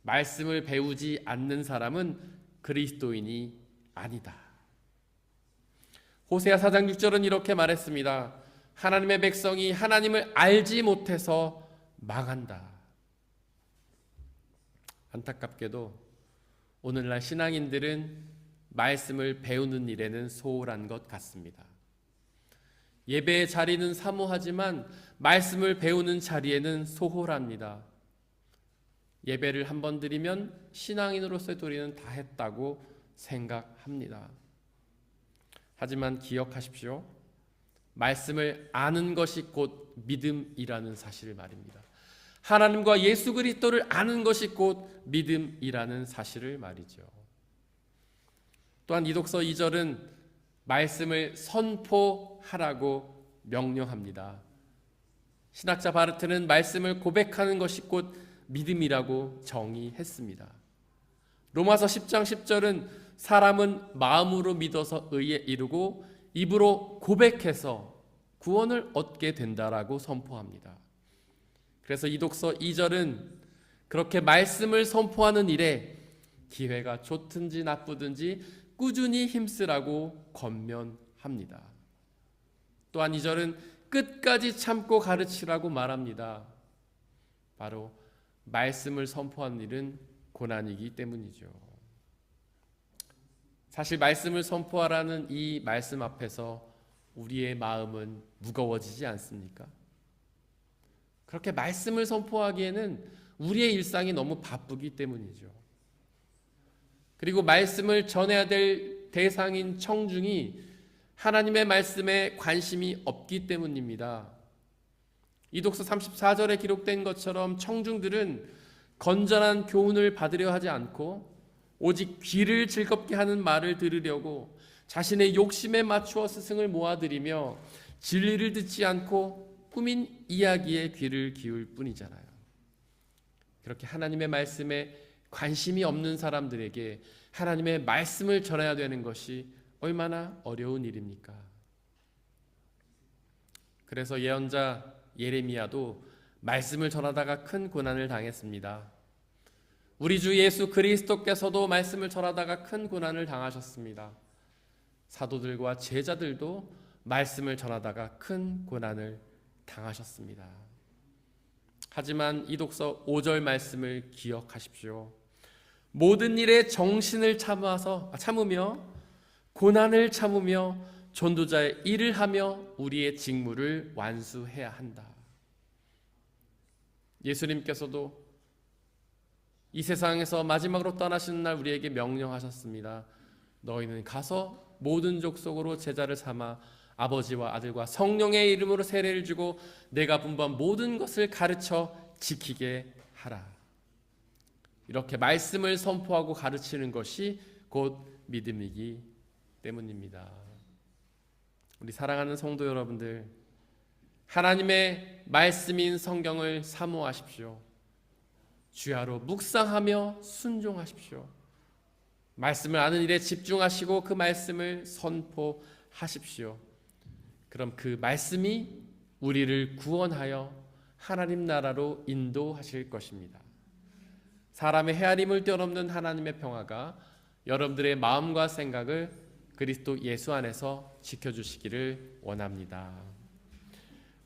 말씀을 배우지 않는 사람은 그리스도인이 아니다. 호세아 4장 6절은 이렇게 말했습니다. 하나님의 백성이 하나님을 알지 못해서 망한다. 안타깝게도 오늘날 신앙인들은 말씀을 배우는 일에는 소홀한 것 같습니다. 예배의 자리는 사모하지만 말씀을 배우는 자리에는 소홀합니다. 예배를 한번 드리면 신앙인으로서의 도리는 다 했다고 생각합니다. 하지만 기억하십시오. 말씀을 아는 것이 곧 믿음이라는 사실을 말입니다. 하나님과 예수 그리스도를 아는 것이 곧 믿음이라는 사실을 말이죠. 또한 이독서 2절은 말씀을 선포하라고 명령합니다. 신학자 바르트는 말씀을 고백하는 것이 곧 믿음이라고 정의했습니다. 로마서 10장 10절은 사람은 마음으로 믿어서 의에 이르고 입으로 고백해서 구원을 얻게 된다라고 선포합니다. 그래서 이독서 2절은 그렇게 말씀을 선포하는 일에 기회가 좋든지 나쁘든지 꾸준히 힘쓰라고 권면합니다. 또한 2절은 끝까지 참고 가르치라고 말합니다. 바로 말씀을 선포하는 일은 고난이기 때문이죠. 사실 말씀을 선포하라는 이 말씀 앞에서 우리의 마음은 무거워지지 않습니까? 그렇게 말씀을 선포하기에는 우리의 일상이 너무 바쁘기 때문이죠. 그리고 말씀을 전해야 될 대상인 청중이 하나님의 말씀에 관심이 없기 때문입니다. 이독서 34절에 기록된 것처럼 청중들은 건전한 교훈을 받으려 하지 않고 오직 귀를 즐겁게 하는 말을 들으려고 자신의 욕심에 맞추어 스승을 모아들이며 진리를 듣지 않고 꾸민 이야기에 귀를 기울 뿐이잖아요. 그렇게 하나님의 말씀에 관심이 없는 사람들에게 하나님의 말씀을 전해야 되는 것이 얼마나 어려운 일입니까? 그래서 예언자 예레미야도 말씀을 전하다가 큰 고난을 당했습니다. 우리 주 예수 그리스도께서도 말씀을 전하다가 큰 고난을 당하셨습니다. 사도들과 제자들도 말씀을 전하다가 큰 고난을 당하셨습니다. 하지만 이독서 5절 말씀을 기억하십시오. 모든 일에 정신을 참으며 고난을 참으며 전도자의 일을 하며 우리의 직무를 완수해야 한다. 예수님께서도 이 세상에서 마지막으로 떠나시는 날 우리에게 명령하셨습니다. 너희는 가서 모든 족속으로 제자를 삼아 아버지와 아들과 성령의 이름으로 세례를 주고 내가 분부한 모든 것을 가르쳐 지키게 하라. 이렇게 말씀을 선포하고 가르치는 것이 곧 믿음이기 때문입니다. 우리 사랑하는 성도 여러분들, 하나님의 말씀인 성경을 사모하십시오. 주야로 묵상하며 순종하십시오. 말씀을 아는 일에 집중하시고 그 말씀을 선포하십시오. 그럼 그 말씀이 우리를 구원하여 하나님 나라로 인도하실 것입니다. 사람의 헤아림을 뛰어넘는 하나님의 평화가 여러분들의 마음과 생각을 그리스도 예수 안에서 지켜주시기를 원합니다.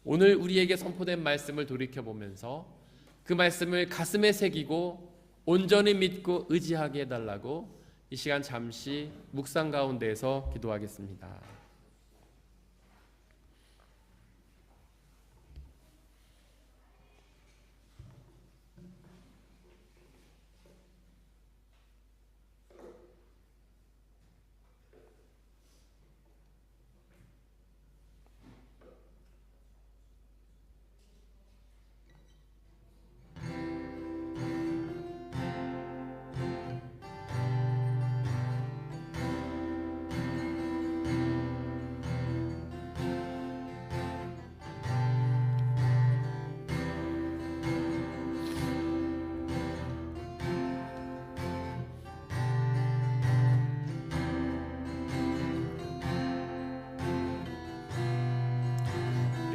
오늘 우리에게 선포된 말씀을 돌이켜보면서 그 말씀을 가슴에 새기고 온전히 믿고 의지하게 해달라고 이 시간 잠시 묵상 가운데에서 기도하겠습니다.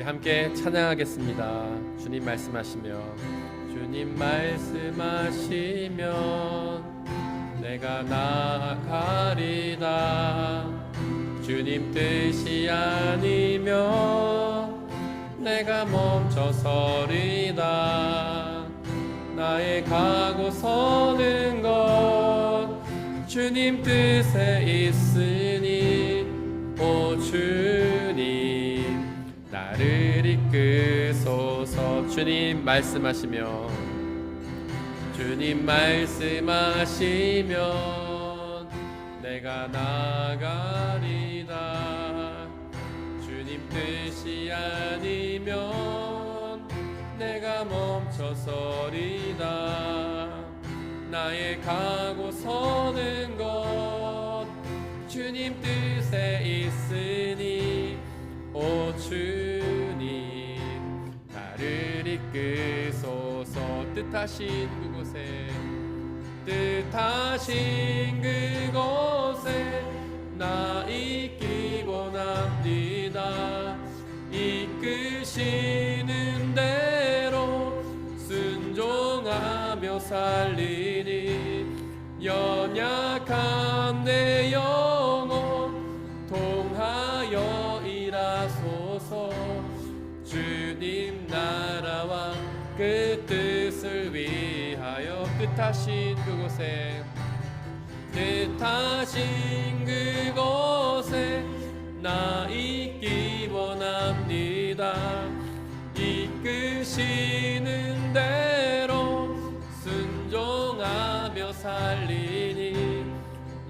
함께 찬양하겠습니다. 주님 말씀하시면 주님 말씀하시면 내가 나아가리다. 주님 뜻이 아니면 내가 멈춰서리다. 나의 가고 서는 것 주님 뜻에 있으니 오 주님 나를 이끄소서. 주님 말씀하시면 주님 말씀하시면 내가 나가리다. 주님 뜻이 아니면 내가 멈춰서리다. 나의 가고 서는 것 주님 뜻에 있으니 오 주님 나를 이끄소서. 뜻하신 그곳에 나 있기 원합니다. 이끄시는 대로 순종하며 살리니 연약한 내 영혼 통하여 일하소서. 주님 나라와 그 뜻을 위하여 뜻하신 그곳에 나 있기 원합니다. 이끄시는 대로 순종하며 살리니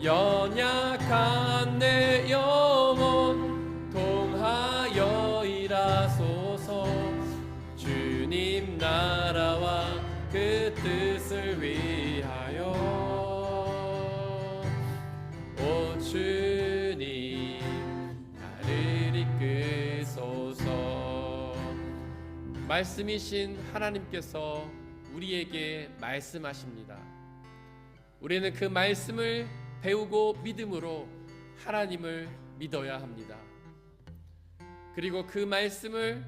연약한 내 영혼 통하여 일하소서. 주님 나라와 그 뜻을 위하여 오 주님 나를 이끄소서. 말씀이신 하나님께서 우리에게 말씀하십니다. 우리는 그 말씀을 배우고 믿음으로 하나님을 믿어야 합니다. 그리고 그 말씀을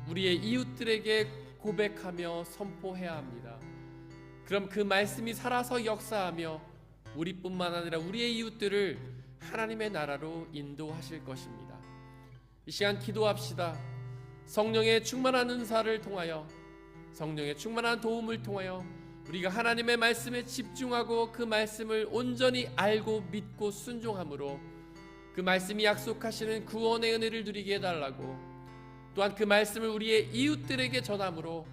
우리의 이웃들에게 고백하며 선포해야 합니다. 그럼 그 말씀이 살아서 역사하며 우리뿐만 아니라 우리의 이웃들을 하나님의 나라로 인도하실 것입니다. 이 시간 기도합시다. 성령의 충만한 은사를 통하여, 성령의 충만한 도움을 통하여 우리가 하나님의 말씀에 집중하고 그 말씀을 온전히 알고 믿고 순종함으로 그 말씀이 약속하시는 구원의 은혜를 누리게 해달라고, 또한 그 말씀을 우리의 이웃들에게 전함으로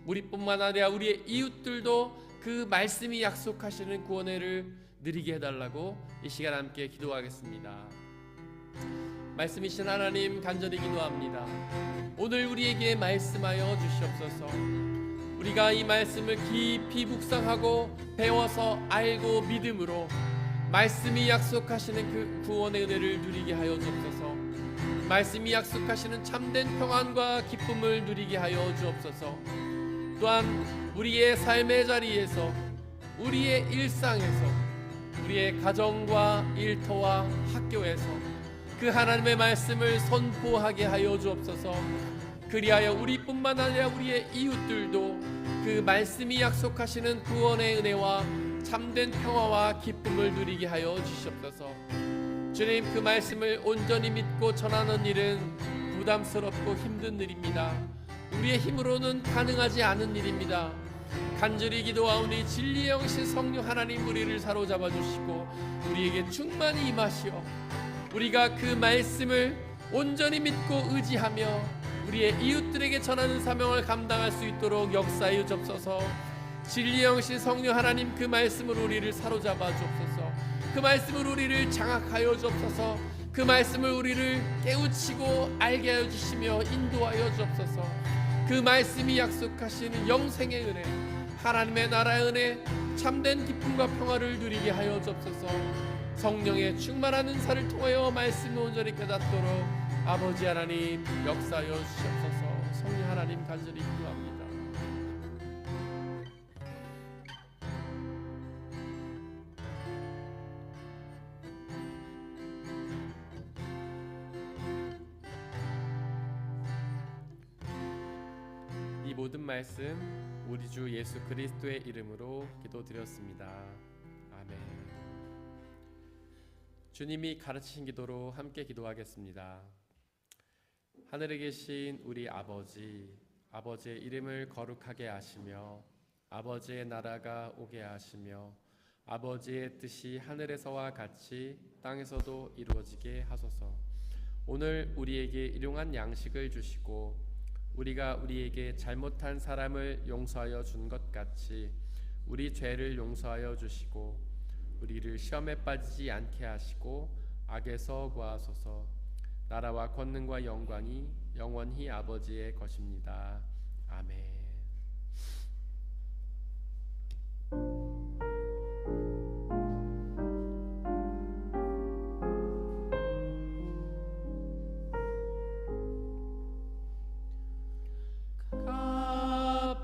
우리뿐만 아니라 우리의 이웃들도 그 말씀이 약속하시는 구원의 은혜를 누리게 해달라고 이 시간 함께 기도하겠습니다. 말씀이신 하나님, 간절히 기도합니다. 오늘 우리에게 말씀하여 주시옵소서. 우리가 이 말씀을 깊이 묵상하고 배워서 알고 믿음으로 말씀이 약속하시는 그 구원의 은혜를 누리게 하여 주옵소서. 말씀이 약속하시는 참된 평안과 기쁨을 누리게 하여 주옵소서. 또한 우리의 삶의 자리에서, 우리의 일상에서, 우리의 가정과 일터와 학교에서 그 하나님의 말씀을 선포하게 하여 주옵소서. 그리하여 우리뿐만 아니라 우리의 이웃들도 그 말씀이 약속하시는 구원의 은혜와 참된 평화와 기쁨을 누리게 하여 주시옵소서. 주님, 그 말씀을 온전히 믿고 전하는 일은 부담스럽고 힘든 일입니다. 우리의 힘으로는 가능하지 않은 일입니다. 간절히 기도하오니 진리의 영신 성령 하나님, 우리를 사로잡아 주시고 우리에게 충만히 임하시어 우리가 그 말씀을 온전히 믿고 의지하며 우리의 이웃들에게 전하는 사명을 감당할 수 있도록 역사하여 주옵소서. 진리의 영신 성령 하나님, 그 말씀으로 우리를 사로잡아 주옵소서. 그 말씀으로 우리를 장악하여 주옵소서. 그 말씀을 우리를 깨우치고 알게 하여 주시며 인도하여 주옵소서. 그 말씀이 약속하시는 영생의 은혜, 하나님의 나라의 은혜, 참된 기쁨과 평화를 누리게 하여 주옵소서. 성령의 충만한 은사를 통하여 말씀을 온전히 깨닫도록 아버지 하나님 역사하여 주시옵소서. 성령 하나님, 간절히 기도합니다. 모든 말씀 우리 주 예수 그리스도의 이름으로 기도드렸습니다. 아멘. 주님이 가르치신 기도로 함께 기도하겠습니다. 하늘에 계신 우리 아버지, 아버지의 이름을 거룩하게 하시며 아버지의 나라가 오게 하시며 아버지의 뜻이 하늘에서와 같이 땅에서도 이루어지게 하소서. 오늘 우리에게 일용할 양식을 주시고 우리가 우리에게 잘못한 사람을 용서하여 준 것 같이 우리 죄를 용서하여 주시고 우리를 시험에 빠지지 않게 하시고 악에서 구하소서. 나라와 권능과 영광이 영원히 아버지의 것입니다. 아멘.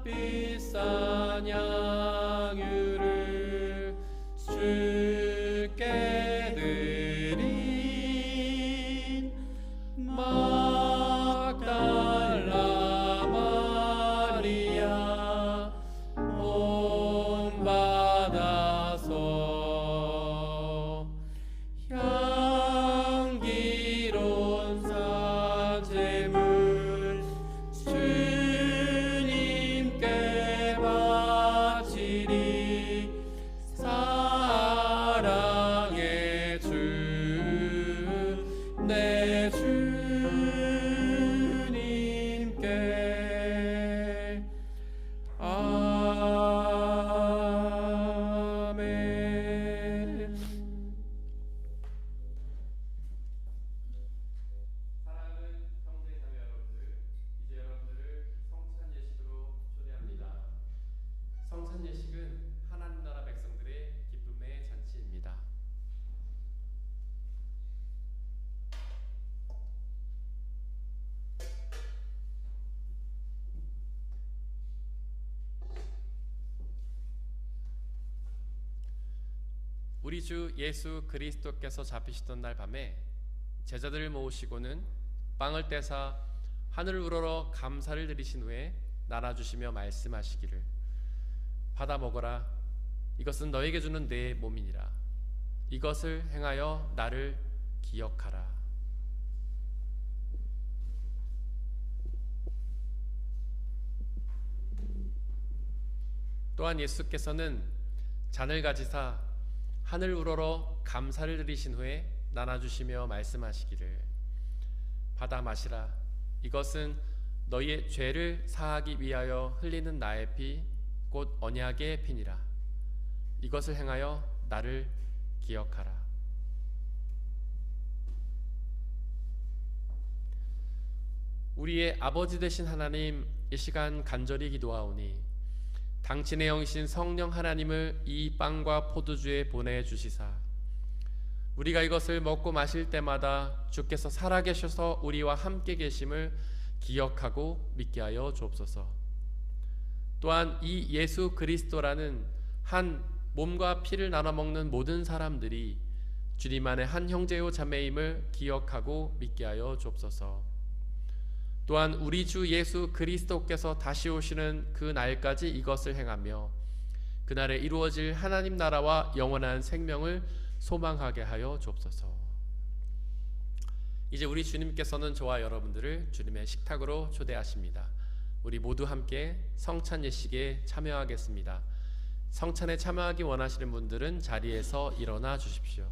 값비싼 양유를 주께 드린 막달라 마리아 본받아서 향기로운 산재물 주님께 바치리. 사랑의 주 내 주님께 아멘. 사랑하는 형제 자매 여러분들, 이제 여러분들을 성찬 예식으로 초대합니다. 성찬 예식은 하나님 나라 백성들의 기쁨의 잔치입니다. 우리 주 예수 그리스도께서 잡히시던 날 밤에 제자들을 모으시고는 빵을 떼사 하늘을 우러러 감사를 드리신 후에 나눠주시며 말씀하시기를, 받아 먹어라. 이것은 너에게 주는 내 몸이니라. 이것을 행하여 나를 기억하라. 또한 예수께서는 잔을 가지사 하늘 우러러 감사를 드리신 후에 나눠주시며 말씀하시기를, 받아 마시라. 이것은 너희의 죄를 사하기 위하여 흘리는 나의 피, 곧 언약의 피니라. 이것을 행하여 나를 기억하라. 우리의 아버지 되신 하나님, 이 시간 간절히 기도하오니 당신의 영이신 성령 하나님을 이 빵과 포도주에 보내주시사 우리가 이것을 먹고 마실 때마다 주께서 살아계셔서 우리와 함께 계심을 기억하고 믿게 하여 주옵소서. 또한 이 예수 그리스도라는 한 몸과 피를 나눠 먹는 모든 사람들이 주님 안에 한 형제요 자매임을 기억하고 믿게 하여 주옵소서. 또한 우리 주 예수 그리스도께서 다시 오시는 그 날까지 이것을 행하며 그날에 이루어질 하나님 나라와 영원한 생명을 소망하게 하여 주옵소서. 이제 우리 주님께서는 저와 여러분들을 주님의 식탁으로 초대하십니다. 우리 모두 함께 성찬 예식에 참여하겠습니다. 성찬에 참여하기 원하시는 분들은 자리에서 일어나 주십시오.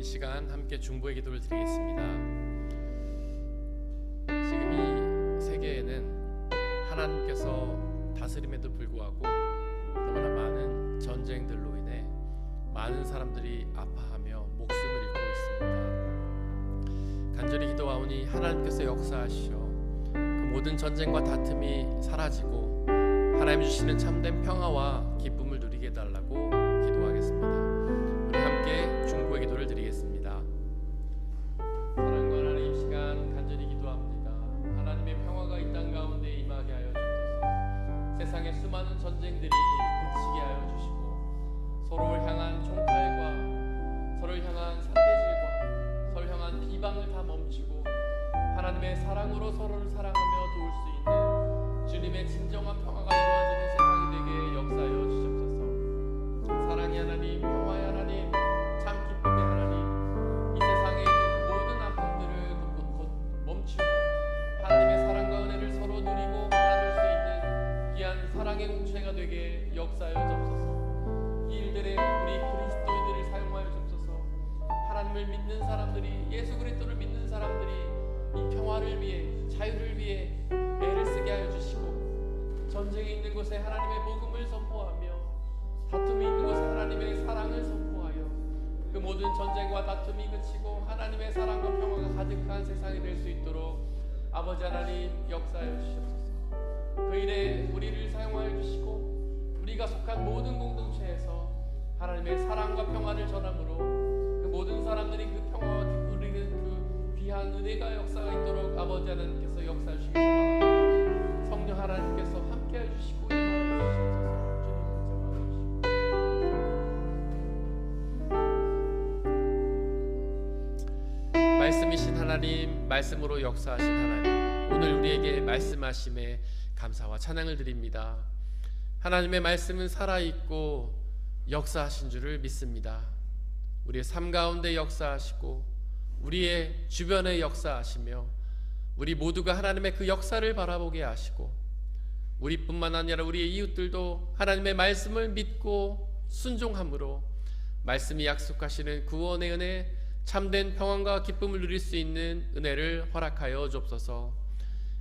시간 함께 중보의 기도를 드리겠습니다. 지금 이 세계에는 하나님께서 다스림에도 불구하고 너무나 많은 전쟁들로 인해 많은 사람들이 아파하며 목숨을 잃고 있습니다. 간절히 기도하오니 하나님께서 역사하시어 그 모든 전쟁과 다툼이 사라지고 하나님 주시는 참된 평화와 기쁨을 누리게 해달라고 기도하겠습니다. 우리 함께 중보의 기도를 드리겠습니다. 사랑과 하나님, 이 시간 간절히 기도합니다. 하나님의 평화가 이 땅 가운데 임하게 하여 주소서. 세상의 수많은 전쟁들이 그치게 하여 주시고 서로를 향한 총칼과 서로를 향한 삿대질과 서로를 향한 비방을 다 멈추고 하나님의 사랑으로 서로를 사랑하며 도울 수 있는 주님의 진정한 평화가 이루어지는 세상이 되게 역사하여 주시옵소서. 사랑의 하나님, 평화의 하나님, 참 기쁨의 하나님, 이 세상에 있는 모든 아픔들을 멈추고 하나님의 사랑과 은혜를 서로 누리고 나눌 수 있는 귀한 사랑의 공동체가 되게 역사하여 주옵소서. 이 일들에 우리 그리스도인들을 사용하여 주옵소서. 하나님을 믿는 사람들이, 예수 그리스도를 믿는 사람들이 이 평화를 위해, 자유를 위해 애를 쓰게 하여 주시고 전쟁이 있는 곳에 하나님의 복음을 선포하며 다툼이 있는 곳에 하나님의 사랑을 선포하여 그 모든 전쟁과 다툼이 그치고 하나님의 사랑과 평화가 가득한 세상이 될 수 있도록 아버지 하나님 역사하여 주시옵소서. 그 일에 우리를 사용하여 주시고 우리가 속한 모든 공동체에서 하나님의 사랑과 평화를 전함으로 그 모든 사람들이 그 평화와 누리는 그 귀한 은혜가 역사가 있도록 아버지 하나님께서 역사해 주시기 바랍니다. 성령 하나님께서 함께해 주시고 임하여 주시옵소서. 말씀이신 하나님, 말씀으로 역사하신 하나님, 오늘 우리에게 말씀하심에 감사와 찬양을 드립니다. 하나님의 말씀은 살아있고 역사하신 줄을 믿습니다. 우리의 삶 가운데 역사하시고 우리의 주변에 역사하시며 우리 모두가 하나님의 그 역사를 바라보게 하시고 우리뿐만 아니라 우리의 이웃들도 하나님의 말씀을 믿고 순종함으로 말씀이 약속하시는 구원의 은혜, 참된 평안과 기쁨을 누릴 수 있는 은혜를 허락하여 주옵소서.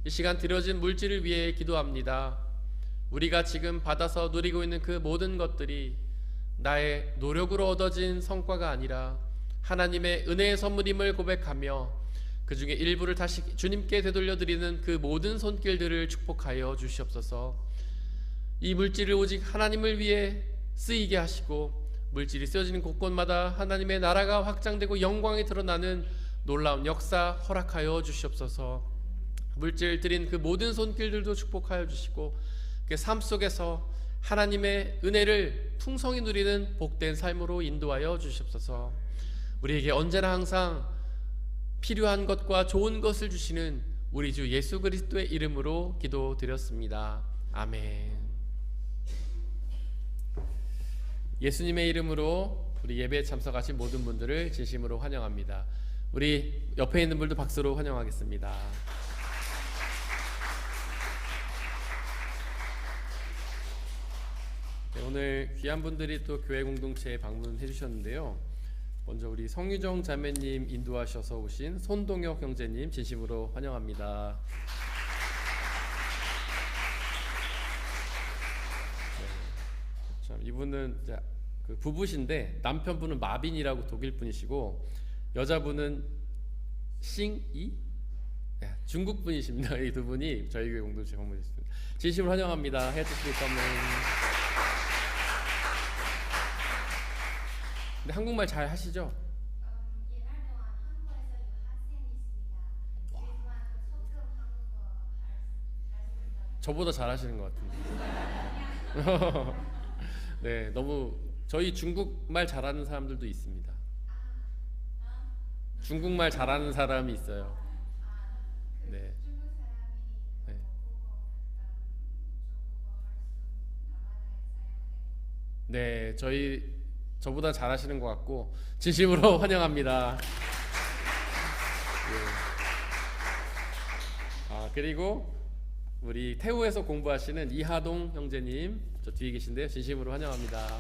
이 시간 드려진 물질을 위해 기도합니다. 우리가 지금 받아서 누리고 있는 그 모든 것들이 나의 노력으로 얻어진 성과가 아니라 하나님의 은혜의 선물임을 고백하며 그 중에 일부를 다시 주님께 되돌려드리는 그 모든 손길들을 축복하여 주시옵소서. 이 물질을 오직 하나님을 위해 쓰이게 하시고 물질이 쓰여지는 곳곳마다 하나님의 나라가 확장되고 영광이 드러나는 놀라운 역사 허락하여 주시옵소서. 물질 드린 그 모든 손길들도 축복하여 주시고 그 삶 속에서 하나님의 은혜를 풍성히 누리는 복된 삶으로 인도하여 주시옵소서. 우리에게 언제나 항상 필요한 것과 좋은 것을 주시는 우리 주 예수 그리스도의 이름으로 기도드렸습니다. 아멘. 예수님의 이름으로 우리 예배에 참석하신 모든 분들을 진심으로 환영합니다. 우리 옆에 있는 분들도 박수로 환영하겠습니다. 네, 오늘 귀한 분들이 또 교회 공동체에 방문해 주셨는데요. 먼저 우리 성유정 자매님 인도하셔서 오신 손동혁 형제님 진심으로 환영합니다. 네, 참 이분은 이제 그 부부신데 남편분은 마빈이라고 독일 분이시고 여자분은 싱이 중국 분이십니다. 이 두 분이 저희 교회 공동체 방문했습니다. 진심으로 환영합니다. 해주실 거면. 근데 한국말 잘 하시죠? 옛날 동안 한국에서 유학생이 있습니다. 그래서 조금 한국어 할 수 있어요. 저보다 잘 하시는 것 같은데. 네, 너무 저희 중국말 잘하는 사람들도 있습니다. 중국말 잘하는 사람이 있어요. 네. 중국 사람이 네. 중국어 할수 네, 저보다 잘하시는 것 같고 진심으로 환영합니다. 네. 그리고 우리 태우에서 공부하시는 이하동 형제님 저 뒤에 계신데요. 진심으로 환영합니다.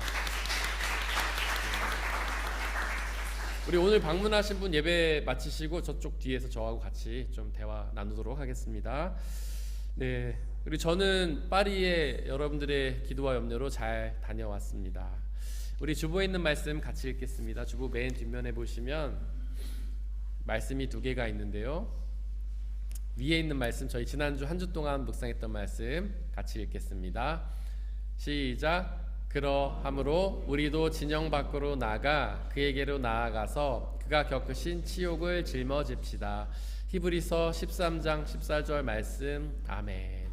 우리 오늘 방문하신 분 예배 마치시고 저쪽 뒤에서 저하고 같이 좀 대화 나누도록 하겠습니다. 네, 그리고 저는 파리에 여러분들의 기도와 염려로 잘 다녀왔습니다. 우리 주보에 있는 말씀 같이 읽겠습니다. 주보 맨 뒷면에 보시면 말씀이 두 개가 있는데요. 위에 있는 말씀, 저희 지난주 한 주 동안 묵상했던 말씀 같이 읽겠습니다. 시작. 그러함으로 우리도 진영 밖으로 나가 그에게로 나아가서 그가 겪으신 치욕을 짊어집시다. 히브리서 13장 14절 말씀. 아멘.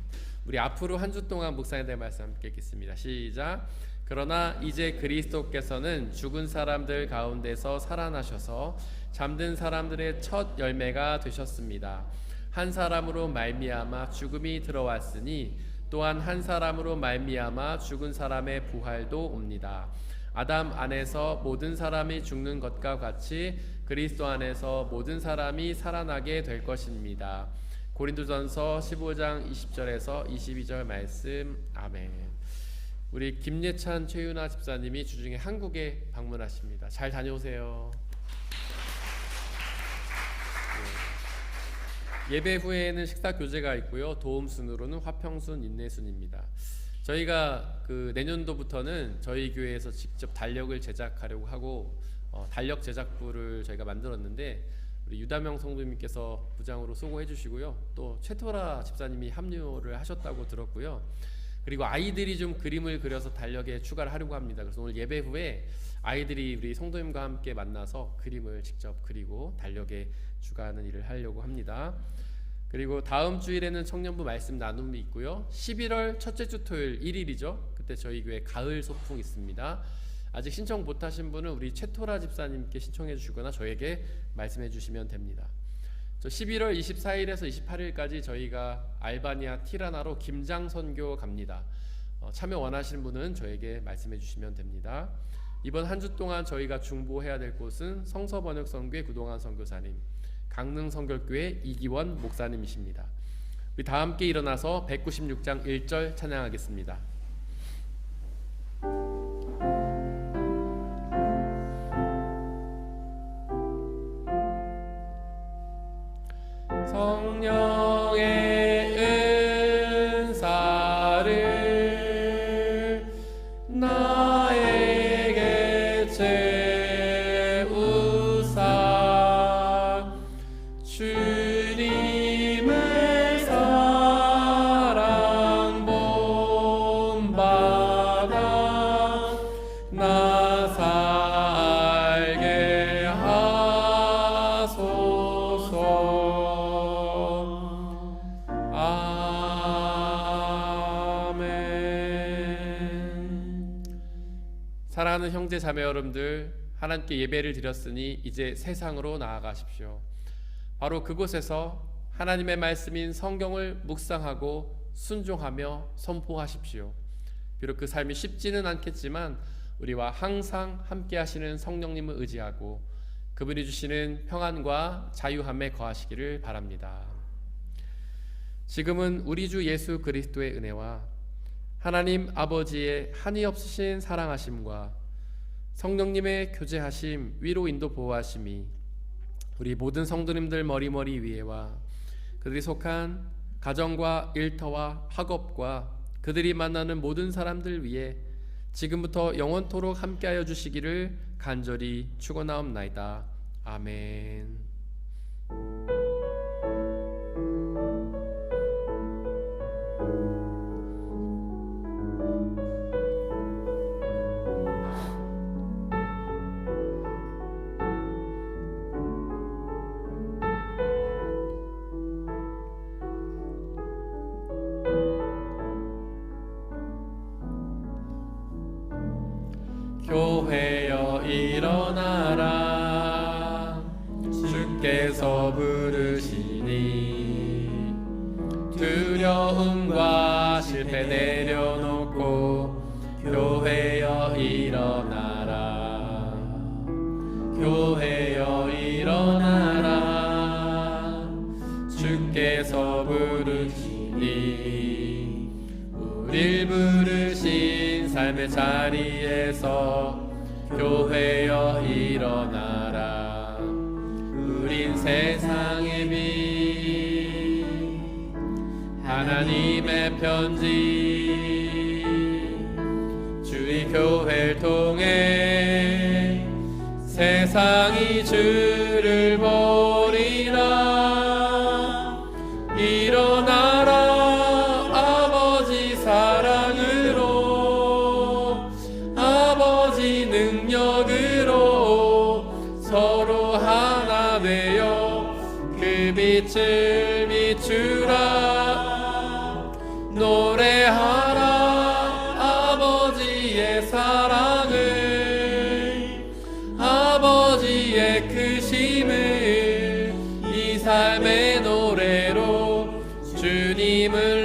우리 앞으로 한 주 동안 묵상해야 될 말씀 함께 읽겠습니다. 시작. 그러나 이제 그리스도께서는 죽은 사람들 가운데서 살아나셔서 잠든 사람들의 첫 열매가 되셨습니다. 한 사람으로 말미암아 죽음이 들어왔으니 또한 한 사람으로 말미암아 죽은 사람의 부활도 옵니다. 아담 안에서 모든 사람이 죽는 것과 같이 그리스도 안에서 모든 사람이 살아나게 될 것입니다. 고린도전서 15장 20절에서 22절 말씀. 아멘. 우리 김예찬 최윤아 집사님이 주중에 한국에 방문하십니다. 잘 다녀오세요. 예배 후에는 식사 교제가 있고요. 도움 순으로는 화평순, 인내순입니다. 저희가 그 내년도부터는 저희 교회에서 직접 달력을 제작하려고 하고 달력 제작부를 저희가 만들었는데 우리 유다명 성도님께서 부장으로 수고해 주시고요. 또 최토라 집사님이 합류를 하셨다고 들었고요. 그리고 아이들이 좀 그림을 그려서 달력에 추가를 하려고 합니다. 그래서 오늘 예배 후에 아이들이 우리 성도님과 함께 만나서 그림을 직접 그리고 달력에 추가하는 일을 하려고 합니다. 그리고 다음 주일에는 청년부 말씀 나눔이 있고요. 11월 첫째 주 토요일 1일이죠. 그때 저희 교회 가을 소풍 있습니다. 아직 신청 못하신 분은 우리 최토라 집사님께 신청해 주시거나 저에게 말씀해 주시면 됩니다. 저 11월 24일에서 28일까지 저희가 알바니아 티라나로 김장 선교 갑니다. 참여 원하시는 분은 저에게 말씀해 주시면 됩니다. 이번 한 주 동안 저희가 중보해야 될 곳은 성서번역선교회 구동환 선교사님, 강릉성결교회 이기원 목사님이십니다. 우리 다 함께 일어나서 196장 1절 찬양하겠습니다. 성령의 은사를 나에게 채우사 주님의 사랑 본받아 나 살게 하소서. 아멘. 사랑하는 형제 자매 여러분들, 하나님께 예배를 드렸으니 이제 세상으로 나아가십시오. 바로 그곳에서 하나님의 말씀인 성경을 묵상하고 순종하며 선포하십시오. 비록 그 삶이 쉽지는 않겠지만 우리와 항상 함께 하시는 성령님을 의지하고 그분이 주시는 평안과 자유함에 거하시기를 바랍니다. 지금은 우리 주 예수 그리스도의 은혜와 하나님 아버지의 한이 없으신 사랑하심과 성령님의 교제하심, 위로 인도 보호하심이 우리 모든 성도님들 머리머리 위에와 그들이 속한 가정과 일터와 학업과 그들이 만나는 모든 사람들 위에 지금부터 영원토록 함께하여 주시기를 간절히 축원하옵나이다. 아멘. 교회여 일어나라 주께서 부르시니 두려움과 실패 내려놓고 교회여 일어나라 교회여 일어나라 주께서 부르시니 우릴 부르신 삶의 자리에서 교회여 일어나라 세상의 빛 하나님의 편지 주의 교회를 통해 세상이 주를 버리나 일어나라 아버지 사랑으로 아버지 능력으로 서로 하나 되어 그 빛을 비추라 노래하라 아버지의 사랑을 아버지의 크심을 이 삶의 노래로 주님을